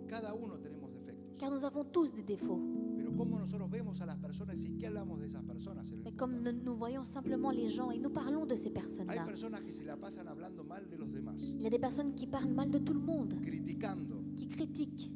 S1: Cada uno tenemos defectos.
S2: car nous avons tous des défauts.
S1: Pero cómo nosotros vemos a las personas y qué hablamos de esas personas. Es lo
S2: Mais comme
S1: importante.
S2: nous voyons simplement les gens et nous parlons de ces
S1: Hay
S2: personnes-là,
S1: personas que se la pasan hablando mal de los demás,
S2: il y a des personnes qui parlent mal de tout le monde,
S1: criticando,
S2: qui critiquent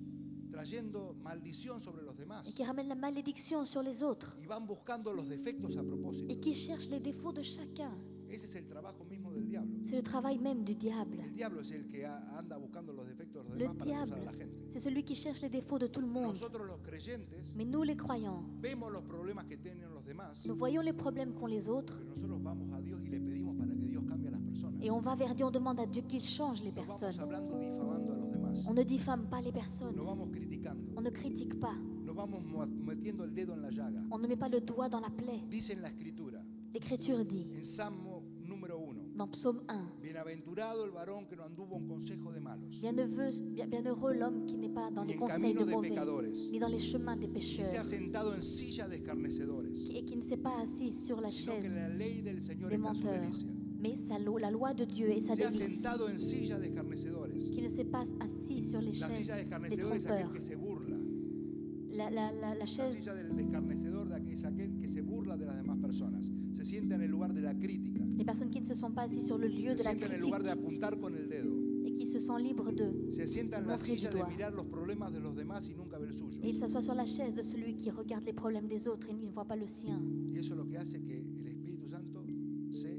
S1: trayendo maldición sobre los demás
S2: et qui ramènent la malédiction sur les autres
S1: y van buscando los defectos a propósito.
S2: et qui cherchent les défauts de chacun.
S1: Ese es el trabajo mismo del diablo.
S2: C'est le travail même du diable.
S1: El diablo es el que anda buscando los defectos de los
S2: Le
S1: demás para acusar a
S2: diable,
S1: la gente.
S2: c'est celui qui cherche les défauts de tout le monde.
S1: Nosotros los creyentes
S2: Mais nous, les croyants,
S1: vemos los problemas que tienen los demás,
S2: nous voyons les problèmes qu'ont les autres
S1: pero nosotros vamos a Dios y le pedimos para que Dios cambie a las personas.
S2: et on va vers Dieu, on demande à Dieu qu'il change les
S1: No vamos
S2: personnes.
S1: hablando difamando a los demás.
S2: On ne diffame pas les personnes,
S1: No vamos criticando.
S2: on ne critique pas,
S1: No vamos metiendo el dedo en la llaga.
S2: on ne met pas le doigt dans la plaie.
S1: Dice en la Escritura,
S2: L'Écriture dit,
S1: en Salmo número 1,
S2: dans Psaume 1,
S1: bienaventurado el varón que no anduvo en consejo de malos,
S2: Bienheureux l'homme qui n'est pas dans
S1: ni
S2: les
S1: en
S2: conseils
S1: camino
S2: de
S1: de
S2: mauvais,
S1: pecadores,
S2: ni dans les chemins des
S1: ni se ha
S2: pécheurs,
S1: sentado en silla de escarnecedores,
S2: et qui ne s'est pas assis sur la
S1: sino que
S2: chaise
S1: la ley del Señor
S2: des
S1: está a su
S2: menteurs,
S1: delicia.
S2: mais la loi de Dieu est sa
S1: Se ha
S2: délice,
S1: sentado en silla de escarnecedores.
S2: qui ne s'est pas assis sur les
S1: La
S2: chaises
S1: silla de
S2: des
S1: escarnecedores es aquel
S2: trompeurs.
S1: que se burla.
S2: La
S1: La
S2: chaise
S1: silla del escarnecedor es aquel que se burla de las demás personas. Se sienta en el lugar de la crítica.
S2: les personnes qui ne se sont pas assises sur le lieu
S1: Se
S2: de la
S1: sienta en el
S2: critique
S1: lugar de apuntar con el dedo.
S2: et qui se sent libres de
S1: Se sienta en la
S2: montrer du
S1: silla de
S2: doigt.
S1: mirar los problemas de los demás y nunca ve el suyo.
S2: Et il s'assoit sur la chaise de celui qui regarde les problèmes des autres et il ne voit pas le sien.
S1: Y eso es lo que hace que el Espíritu Santo se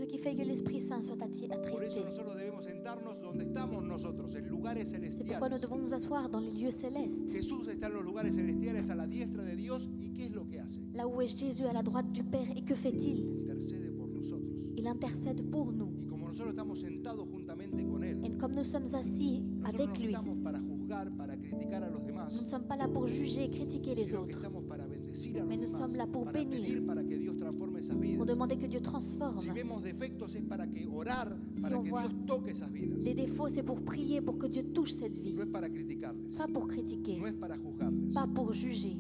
S2: qui fait que l'Esprit Saint soit
S1: Por eso
S2: attristé.
S1: nosotros debemos sentarnos donde estamos nosotros, en lugares
S2: C'est pourquoi nous
S1: celestiales.
S2: devons nous asseoir dans les lieux célestes.
S1: Jesús está en los lugares celestiales a la diestra de Dios, y ¿qué es lo que hace?
S2: Là où est Jésus à la droite du Père. Et que fait-il?
S1: Intercede por nosotros.
S2: Il intercède pour nous.
S1: Y como nosotros estamos sentados juntamente con Él,
S2: Et comme nous sommes assis
S1: nosotros
S2: avec
S1: no
S2: lui,
S1: estamos para juzgar, para criticar a los demás,
S2: nous ne sommes pas là pour juger et critiquer les
S1: sino que
S2: autres,
S1: estamos para bendecir a los
S2: Mais nous
S1: demás,
S2: sommes là pour
S1: para
S2: bénir.
S1: pedir para que Dios transforme esas
S2: pour
S1: vidas.
S2: demander que Dieu transforme.
S1: Si vemos defectos es para que orar,
S2: Si
S1: para
S2: on
S1: que
S2: voit
S1: Dios toque esas vidas.
S2: Des défauts, c'est pour prier, pour que Dieu touche cette vie.
S1: No es para criticarles,
S2: Pas pour critiquer,
S1: no es para juzgarles.
S2: pas pour juger.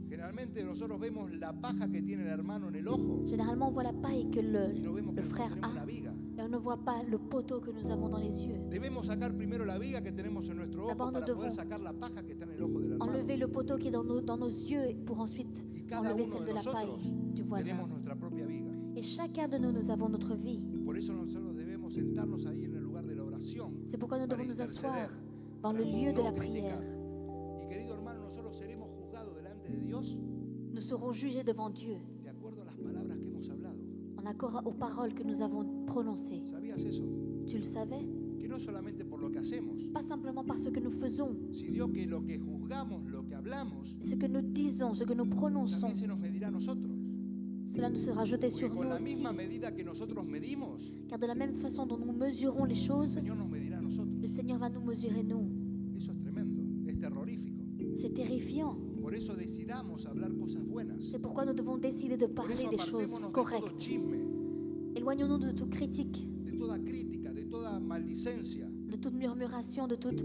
S1: Generalmente nosotros vemos la paja que tiene el hermano en el ojo
S2: Généralement, on voit la paille que
S1: y no vemos que
S2: le
S1: nosotros
S2: frère
S1: tenemos una
S2: a,
S1: viga.
S2: et on ne voit pas le poteau que nous avons dans les yeux.
S1: Debemos sacar primero la viga que tenemos en nuestro ojo
S2: D'abord, nous
S1: para poder
S2: devons
S1: sacar la paja que está en el ojo del hermano.
S2: Enlever le poteau qui est dans nos yeux pour ensuite
S1: Y cada
S2: enlever
S1: uno
S2: celle
S1: de
S2: de la paille
S1: nosotros
S2: du voisin.
S1: tenemos nuestra propia viga.
S2: Et chacun de nous avons notre vie.
S1: Por eso nosotros debemos sentarnos ahí en el lugar de la oración.
S2: C'est pourquoi nous
S1: para
S2: devons nous asseoir
S1: interceder,
S2: dans le
S1: para
S2: lieu de
S1: no
S2: la
S1: criticar.
S2: prière.
S1: Y querido hermano, nosotros seremos juzgados delante de Dios
S2: Nous serons jugés devant Dieu
S1: de acuerdo a las palabras que hemos hablado.
S2: en accord aux paroles que nous avons prononcées.
S1: ¿Sabías eso?
S2: Tu le savais?
S1: Que no solamente por lo que hacemos,
S2: Pas simplement par ce que nous faisons,
S1: sino que lo que juzgamos, lo que hablamos,
S2: mais ce que nous disons, ce que nous prononçons.
S1: también se nos medirá a nosotros.
S2: Cela nous sera jeté
S1: Porque
S2: sur
S1: con
S2: nous
S1: la
S2: aussi.
S1: misma medida que nosotros medimos,
S2: Car de la même façon dont nous mesurons les
S1: el
S2: choses,
S1: Señor nos medirá a nosotros.
S2: le Seigneur va nous mesurer nous.
S1: Eso es tremendo, es terrorífico.
S2: C'est terrifiant.
S1: Por eso decidamos hablar cosas buenas.
S2: C'est pourquoi nous devons décider de
S1: Por
S2: parler
S1: eso
S2: des choses
S1: apartémonos de todo
S2: correctes.
S1: chisme,
S2: Éloignons-nous de toute critique,
S1: de toda crítica, de toda maldicencia,
S2: de toute murmuration, de toute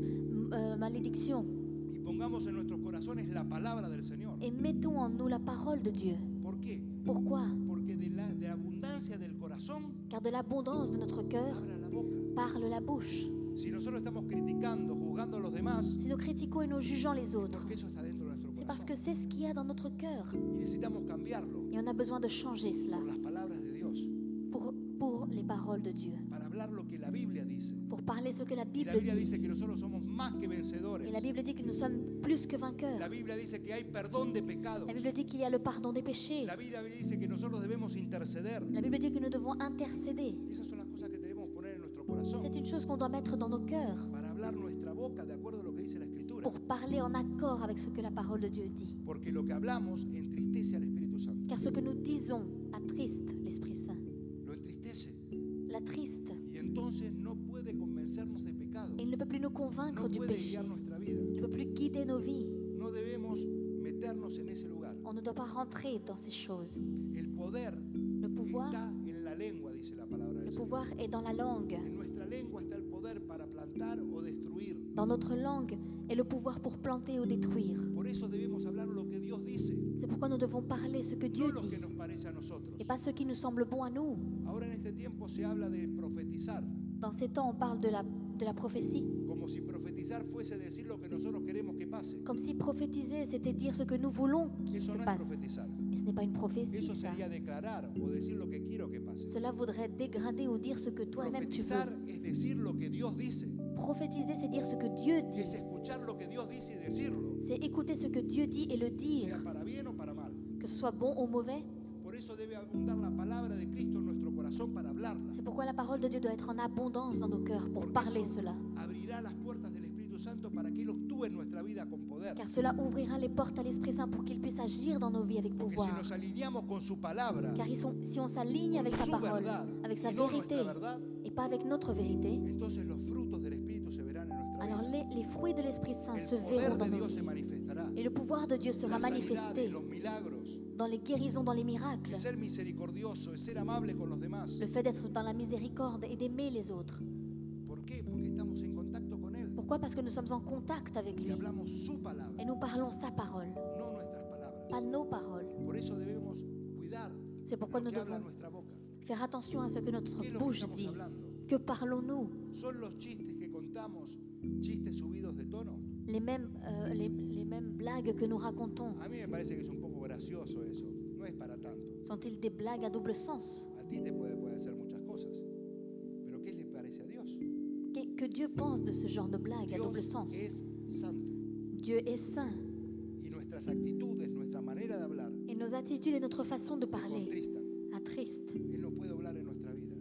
S2: malédiction.
S1: y pongamos en nuestros corazones la palabra del Señor.
S2: Et mettons en nous la parole de Dieu.
S1: ¿Por qué?
S2: Pourquoi?
S1: Porque de la abundancia del corazón
S2: Car de l'abondance de notre cœur
S1: habla la boca.
S2: parle la bouche.
S1: Si nosotros estamos criticando, juzgando a los demás,
S2: Si nous critiquons et nous jugeons les autres,
S1: porque eso está dentro de nuestro
S2: c'est parce
S1: corazón.
S2: que c'est ce qu'il y a dans notre cœur.
S1: Y necesitamos cambiarlo
S2: Et on a besoin de changer cela
S1: por las palabras de Dios,
S2: pour les paroles de Dieu.
S1: para hablar lo que la Biblia dice.
S2: Pour parler ce que la
S1: Y
S2: Bible
S1: la Biblia
S2: dit.
S1: dice que nosotros somos más que vencedores.
S2: Et la Bible dit que nous sommes plus que vainqueurs.
S1: La Biblia dice que hay perdón de pecados.
S2: La Bible dit qu'il y a le pardon des péchés.
S1: La Biblia dice que nosotros debemos interceder.
S2: La Bible dit que nous devons intercéder.
S1: Y esas son las cosas que debemos poner en nuestro corazón
S2: C'est une chose qu'on doit mettre dans nos cœurs
S1: para hablar nuestra boca de acuerdo a lo que dice la Escritura.
S2: pour parler en accord avec ce que la parole de Dieu dit.
S1: Porque lo que hablamos entristece al Espíritu Santo.
S2: Car ce que nous disons attriste l'Esprit Saint.
S1: Lo entristece.
S2: L'attriste.
S1: Y entonces no puede convencernos de pecado.
S2: Et il ne peut plus nous convaincre
S1: No
S2: du
S1: puede
S2: péché.
S1: guiar nuestra vida.
S2: Il ne peut plus guider nos vies.
S1: No debemos meternos en ese lugar.
S2: On ne doit pas rentrer dans ces choses.
S1: El poder
S2: Le pouvoir,
S1: está en la lengua, dice la palabra
S2: le
S1: del Señor.
S2: pouvoir est dans la langue.
S1: En nuestra lengua está el poder para plantar o destruir.
S2: Dans notre langue est le pouvoir pour planter ou détruire.
S1: Por eso debemos hablar lo que Dios dice,
S2: C'est pourquoi nous devons parler ce que
S1: no
S2: Dieu
S1: lo que
S2: dit
S1: nos parece a nosotros.
S2: et pas ce qui nous semble bon à nous.
S1: Ahora en este tiempo se habla de profetizar,
S2: Dans ces temps, on parle de la prophétie.
S1: como si profetizar fuese decir lo que nosotros queremos que pase.
S2: Comme si prophétiser, c'était dire ce que nous voulons qu'il
S1: Eso
S2: se
S1: no es
S2: passe.
S1: profetizar.
S2: Mais ce n'est pas une prophétie,
S1: Eso
S2: ça.
S1: sería declarar o decir lo que quiero que pase.
S2: Cela voudrait dégrader ou dire ce que toi-même tu
S1: Profetizar
S2: veux.
S1: es decir lo que Dios dice,
S2: Prophétiser, c'est dire ce que Dieu dit.
S1: es escuchar lo que Dios dice y decirlo,
S2: C'est écouter ce que Dieu dit et le dire,
S1: sea para bien o para mal.
S2: que ce soit bon ou mauvais.
S1: Por eso debe abundar la palabra de Cristo en nuestro corazón para hablarla.
S2: C'est pourquoi la parole de Dieu doit être en abondance dans nos cœurs pour
S1: Porque
S2: parler
S1: eso
S2: cela.
S1: abrirá las puertas del Espíritu Santo para que Él actúe en nuestra vida con poder.
S2: Car cela ouvrira les portes à l'Esprit Saint pour qu'il puisse agir dans nos vies avec
S1: Porque si
S2: pouvoir.
S1: nos alineamos con su palabra,
S2: Car si on s'aligne
S1: con
S2: avec sa
S1: su
S2: parole,
S1: verdad,
S2: avec sa
S1: y no
S2: vérité
S1: nuestra verdad,
S2: et pas avec notre vérité,
S1: entonces los frutos del Espíritu se verán en nuestra
S2: alors
S1: vida.
S2: les fruits de l'Esprit Saint se
S1: El
S2: verront
S1: poder
S2: dans
S1: de
S2: nos
S1: Dios se
S2: vies.
S1: manifestará.
S2: Et le pouvoir de Dieu sera
S1: Las sanidades,
S2: manifesté
S1: los milagros,
S2: dans les guérisons, dans les miracles.
S1: el ser misericordioso, el ser amable con los demás.
S2: Le fait d'être dans la miséricorde et d'aimer les autres.
S1: ¿Por qué? Porque estamos en contacto con Él
S2: Pourquoi? Parce que nous sommes en contact avec
S1: y
S2: lui.
S1: hablamos su palabra,
S2: Et nous parlons sa parole,
S1: no nuestras palabras.
S2: pas nos paroles.
S1: Por eso debemos cuidar
S2: C'est pourquoi
S1: lo
S2: nous
S1: que habla
S2: devons
S1: nuestra boca.
S2: faire attention à ce que notre
S1: ¿Qué es lo que
S2: bouche
S1: estamos
S2: dit.
S1: hablando?
S2: Que parlons-nous?
S1: ¿Son los chistes que contamos chistes subidos de tono?
S2: Les mêmes blagues que nous racontons,
S1: A mí me parece que es un poco gracioso eso. No es para tanto.
S2: sont-ils des blagues à double sens?
S1: A ti te puede hacer muchas cosas. Pero ¿qué le parece a Dios?
S2: Que Dieu pense de ce genre de blagues à double
S1: Dios
S2: sens?
S1: es santo.
S2: Dieu est saint
S1: Y nuestras actitudes, nuestra manera de hablar,
S2: et nos attitudes et notre façon de
S1: nos
S2: parler
S1: contristan.
S2: attristent.
S1: Él no puede hablar en nuestra vida.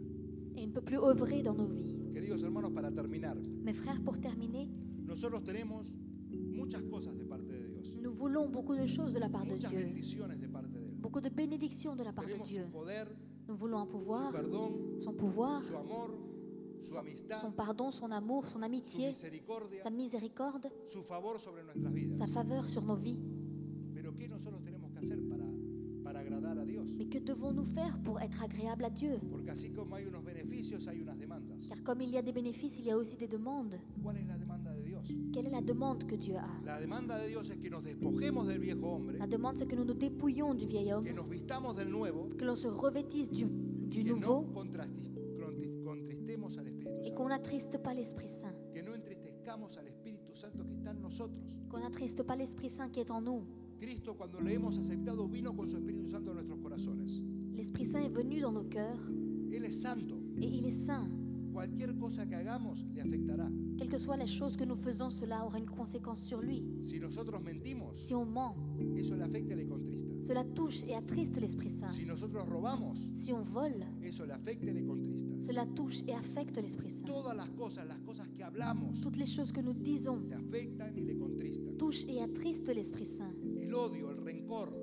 S2: plus œuvrer dans nos vies.
S1: Queridos hermanos, para terminar,
S2: Mes frères, pour terminer,
S1: nosotros tenemos muchas cosas de parte de Dios,
S2: nous voulons beaucoup de choses de la part de
S1: muchas
S2: Dieu,
S1: bendiciones de parte de Él.
S2: beaucoup de bénédictions de la part de
S1: Queremos
S2: Dieu.
S1: su poder,
S2: Nous voulons un
S1: su
S2: pouvoir,
S1: perdón,
S2: son pouvoir,
S1: su amor, su amistad,
S2: son pardon, son amour, son
S1: su
S2: amitié,
S1: misericordia,
S2: sa miséricorde,
S1: su favor sobre nuestras vidas.
S2: sa faveur sur nos vies.
S1: Pero ¿qué nosotros tenemos que hacer para agradar a Dios?
S2: Mais que devons-nous faire pour être agréables à Dieu?
S1: Porque así como hay unos beneficios, hay unas demandas.
S2: Car comme il y a des bénéfices, il y a aussi des demandes.
S1: ¿Cuál es la demanda de Dios?
S2: Quelle est la demande que Dieu a?
S1: La demanda de Dios es que nos despojemos del viejo hombre,
S2: La demande, c'est que nous nous dépouillions du vieil homme,
S1: que nos vistamos del nuevo,
S2: que l'on se revêtisse du
S1: que
S2: nouveau
S1: no contristemos al Espíritu
S2: et
S1: Santo,
S2: qu'on n'attriste pas l'Esprit Saint.
S1: que no entristezcamos al Espíritu Santo que está en nosotros.
S2: Qu'on n'attriste pas l'Esprit Saint qui est en nous.
S1: Cristo, cuando le hemos aceptado, vino con su Espíritu Santo a nuestros corazones.
S2: L'Esprit Saint est venu dans nos cœurs
S1: Él es santo.
S2: et il est saint.
S1: Cualquier cosa que hagamos le afectará.
S2: Quelles que soient les choses que nous faisons, cela aura une conséquence sur lui.
S1: Si nosotros mentimos,
S2: Si on ment,
S1: eso le afecta y le contrista.
S2: cela touche et attriste l'Esprit Saint.
S1: Si nosotros robamos,
S2: Si on vole,
S1: eso le afecta y le contrista.
S2: cela touche et affecte l'Esprit Saint.
S1: Todas las cosas que hablamos,
S2: Toutes les choses que nous disons
S1: le afectan y le contristan.
S2: touchent et attristent l'Esprit Saint.
S1: El odio, el rencor,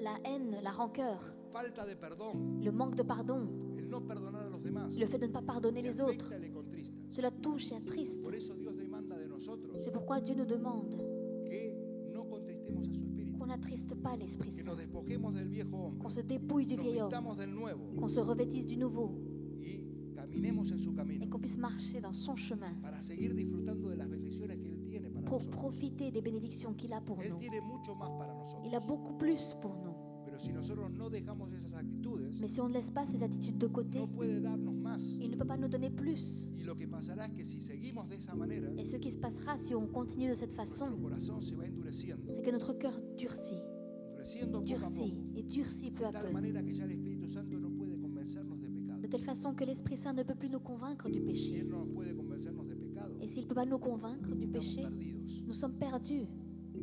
S2: La haine, la rancœur,
S1: falta de perdón,
S2: le manque de pardon,
S1: el no perdonar a los demás,
S2: le fait de ne pas pardonner
S1: le
S2: les autres,
S1: afecta y le contrista.
S2: cela touche et attriste.
S1: Por eso Dios demanda de nosotros
S2: C'est pourquoi Dieu nous demande
S1: que no contristemos a su espíritu,
S2: qu'on n'attriste pas l'Esprit
S1: que
S2: Saint,
S1: nos despojemos del viejo
S2: qu'on
S1: hombre,
S2: se dépouille du
S1: nos
S2: vieil homme,
S1: vistamos del nuevo
S2: qu'on se revêtisse du nouveau
S1: y caminemos en su
S2: et
S1: camino
S2: qu'on puisse marcher dans son chemin
S1: para seguir disfrutando de las bendiciones que Él tiene para
S2: pour
S1: nosotros.
S2: profiter des bénédictions qu'il a pour
S1: Él
S2: nous.
S1: tiene mucho más para
S2: Il a
S1: nosotros.
S2: beaucoup plus pour nous.
S1: Pero si nosotros no dejamos esas actitudes,
S2: Mais si on ne laisse pas ces attitudes de côté,
S1: no puede darnos más.
S2: il ne peut pas nous donner plus.
S1: Y lo que pasará es que si seguimos de esa manera,
S2: Et ce qui se passera si on continue de cette façon,
S1: nuestro corazón se va endureciendo,
S2: c'est que notre cœur durcit,
S1: endureciendo poco a
S2: durcit
S1: poco,
S2: et durcit peu
S1: de
S2: à
S1: tal
S2: peu.
S1: manera que ya el Espíritu Santo no puede convencernos de pecado.
S2: De telle façon que l'Esprit Saint ne peut plus nous convaincre du
S1: Si
S2: péché.
S1: Él no nos puede convencernos de pecado,
S2: Et s'il ne peut pas nous convaincre du
S1: estamos
S2: péché,
S1: perdidos,
S2: nous sommes perdus,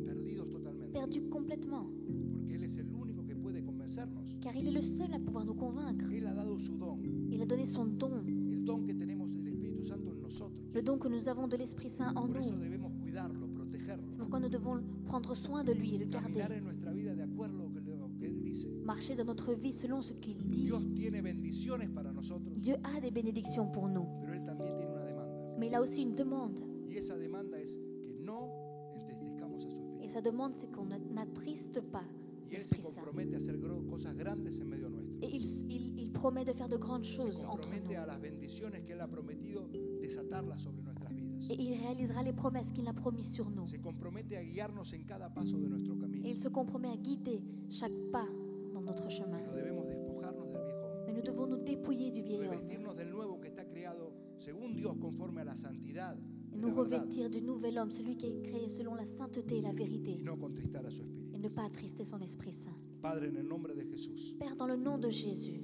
S1: perdidos totalmente,
S2: perdus complètement.
S1: porque Él es el único que puede convencernos.
S2: Car il est le seul à pouvoir nous convaincre.
S1: Él ha dado su don,
S2: Il a donné son don,
S1: el don que tenemos del Espíritu Santo en nosotros.
S2: le don que nous avons de l'Esprit Saint en
S1: Por eso
S2: nous.
S1: debemos cuidarlo, protegerlo,
S2: C'est pourquoi nous devons prendre soin de lui et le garder.
S1: caminar en nuestra vida de acuerdo a lo que Él dice.
S2: Marcher dans notre vie selon ce qu'il dit.
S1: Dios tiene bendiciones para nosotros,
S2: Dieu a des bénédictions pour nous.
S1: pero Él también tiene una demanda.
S2: Mais il a aussi une demande.
S1: Y esa demanda es que no entristezcamos a su
S2: Et
S1: Espíritu.
S2: sa demande, c'est qu'on n'attriste pas
S1: Y Él se
S2: l'Esprit Saint.
S1: compromete a hacer cosas grandes en medio nuestro.
S2: Et il promet de faire de grandes
S1: Se
S2: choses entre nous.
S1: compromete a las bendiciones que Él ha prometido desatarlas sobre nuestras vidas.
S2: Et il réalisera les promesses qu'il a promises sur nous.
S1: Se compromete a guiarnos en cada paso de nuestro
S2: Et
S1: camino.
S2: il se compromet à guider chaque pas dans notre chemin.
S1: Pero debemos despojarnos del viejo hombre,
S2: Mais nous devons nous dépouiller du vieil homme
S1: revestirnos del nuevo que está creado según Dios conforme a la santidad
S2: et
S1: de
S2: nous
S1: la verdad,
S2: revêtir du nouvel homme, celui qui est créé selon la sainteté et la
S1: y
S2: vérité,
S1: no contristar a su
S2: et
S1: espíritu.
S2: ne pas attrister son Esprit Saint.
S1: Padre, en el nombre de Jesús,
S2: Père, dans le nom de Jésus,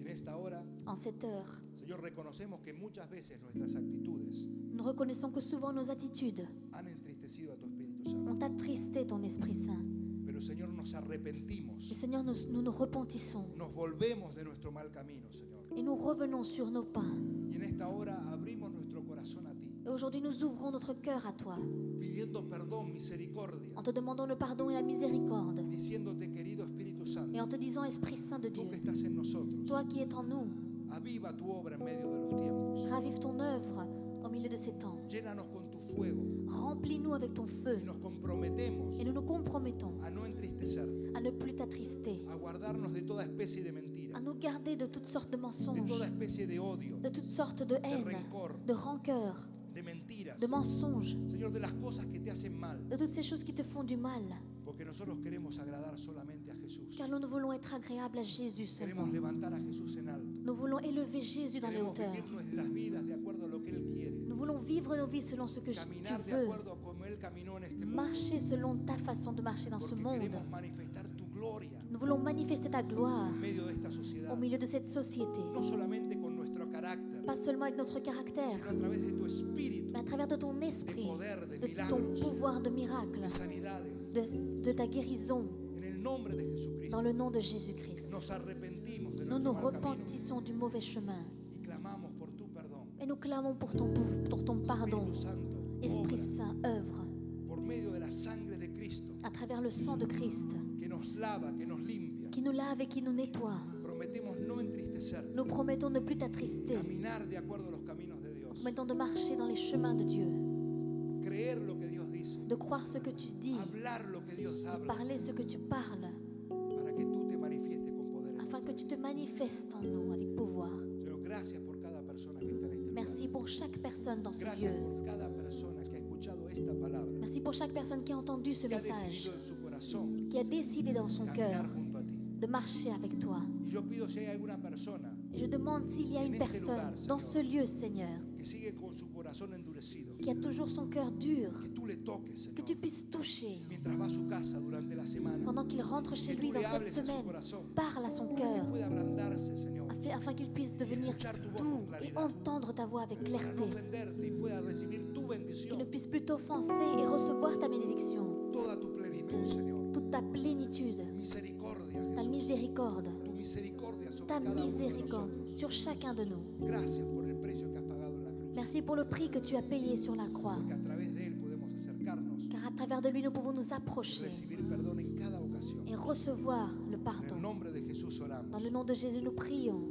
S1: en esta hora,
S2: en cette heure,
S1: Señor, reconocemos que muchas veces nuestras actitudes
S2: nous reconnaissons que souvent nos attitudes
S1: han entristecido a tu Espíritu Santo.
S2: ont attristé ton Esprit Saint.
S1: Pero Señor, nos arrepentimos,
S2: Mais Seigneur, nous nous repentissons
S1: nos volvemos de nuestro mal camino, Señor.
S2: et nous revenons sur nos pas.
S1: Y en esta hora abrimos nuestro corazón a ti,
S2: Et aujourd'hui, nous ouvrons notre cœur à toi
S1: pidiendo perdón, misericordia,
S2: en te demandant le pardon et la miséricorde
S1: y diciéndote, querido Espíritu
S2: et
S1: Santo,
S2: en te disant, Esprit Saint de Dieu,
S1: tú que estás en nosotros,
S2: toi qui es en nous,
S1: aviva tu obra en medio de los tiempos.
S2: ravive ton œuvre au milieu de ces temps.
S1: Llénanos con tu fuego
S2: Remplis-nous avec ton feu
S1: y nos comprometemos
S2: et nous nous compromettons
S1: a no entristecerte,
S2: à ne plus t'attrister,
S1: a guardarnos de toda especie de
S2: à
S1: mentira,
S2: nous garder de toutes sortes de
S1: de
S2: mensonges,
S1: toda especie de odio,
S2: de toutes sortes de
S1: de
S2: haine,
S1: rencor,
S2: de rancœur,
S1: de mentiras,
S2: de mensonges,
S1: Señor, de las cosas que te hacen mal,
S2: de toutes ces choses qui te font du mal.
S1: porque nosotros queremos agradar solamente a Jesús.
S2: Car nous voulons être agréables à Jésus seulement.
S1: Queremos levantar a Jesús en alto.
S2: Nous voulons élever Jésus dans les
S1: Queremos
S2: hauteurs.
S1: vivir nuestras vidas de acuerdo a lo que Él quiere.
S2: Nous voulons vivre nos vies selon ce que tu
S1: Caminar de
S2: veux.
S1: acuerdo a como Él caminó en este mundo.
S2: Marcher selon ta façon de marcher dans ce
S1: Porque
S2: monde.
S1: queremos manifestar tu gloria
S2: Nous voulons manifester ta gloire
S1: en medio de esta sociedad.
S2: au milieu de cette société.
S1: No solamente con nuestro carácter,
S2: Pas seulement avec notre caractère,
S1: sino a través de tu espíritu,
S2: mais à travers de ton
S1: de
S2: esprit,
S1: poder, de
S2: de ton
S1: milagros,
S2: pouvoir de miracle,
S1: de sanidades.
S2: de ta guérison,
S1: En el nombre de Jesucristo,
S2: dans le nom de Jésus-Christ.
S1: nos arrepentimos de
S2: Nous nous
S1: nuestro mal camino
S2: repentissons du mauvais chemin
S1: y clamamos por tu
S2: Et nous clamons pour ton pardon.
S1: Espíritu Santo,
S2: Esprit
S1: obra
S2: Saint, œuvre
S1: por medio de la sangre de Cristo,
S2: à travers le sang de Christ
S1: que nos lava, que nos limpia.
S2: qui nous lave et qui nous nettoie.
S1: Prometemos no entristecer,
S2: Nous promettons de ne plus t'attrister.
S1: caminar de acuerdo a los caminos de Dios,
S2: Nous promettons de marcher dans les chemins de Dieu,
S1: creer lo que Dios dice,
S2: de croire ce que tu dis,
S1: hablar lo que Dios
S2: de
S1: habla,
S2: parler ce que tu parles,
S1: para que tú te manifiestes con poder.
S2: afin que tu te manifestes en nous avec pouvoir.
S1: Señor, gracias por cada persona que está en este lugar.
S2: Merci pour chaque personne dans ce
S1: Gracias
S2: lieu.
S1: por cada persona que ha escuchado esta palabra,
S2: Merci pour chaque personne qui a entendu ce
S1: que ha
S2: message,
S1: decidido en su corazón
S2: qui a décidé dans son cœur
S1: caminar junto a ti.
S2: de marcher avec toi.
S1: Y yo pido si hay alguna persona
S2: Et je demande s'il y a une personne dans ce lieu, Seigneur,
S1: que sigue con su corazón endurecido,
S2: qui a toujours son cœur dur,
S1: que tú le toques,
S2: que
S1: Señor,
S2: tu puisses toucher
S1: mientras va a su casa durante la semana,
S2: pendant qu'il rentre chez lui dans cette semaine. Parle à son
S1: que
S2: cœur
S1: pueda ablandarse, Señor,
S2: afin qu'il puisse devenir doux et entendre ta voix avec
S1: para no
S2: clarté,
S1: ofenderte y pueda recibir tu
S2: qu'il
S1: bendición,
S2: ne puisse plus t'offenser et recevoir ta bénédiction,
S1: toda tu plenitud, Señor,
S2: toute ta plénitude,
S1: misericordia,
S2: ta
S1: Jesús,
S2: miséricorde,
S1: tu misericordia sobre
S2: ta
S1: cada uno de
S2: miséricorde
S1: nosotros.
S2: sur chacun de nous.
S1: Gracias por el precio que has pagado en la cruz,
S2: Merci pour le prix que tu as payé sur la croix,
S1: porque a través de él podemos acercarnos,
S2: car à travers de lui nous pouvons nous approcher
S1: recibir perdón en cada ocasión.
S2: et recevoir le
S1: En el
S2: pardon.
S1: nombre de Jesús oramos.
S2: Dans le nom de Jésus, nous prions.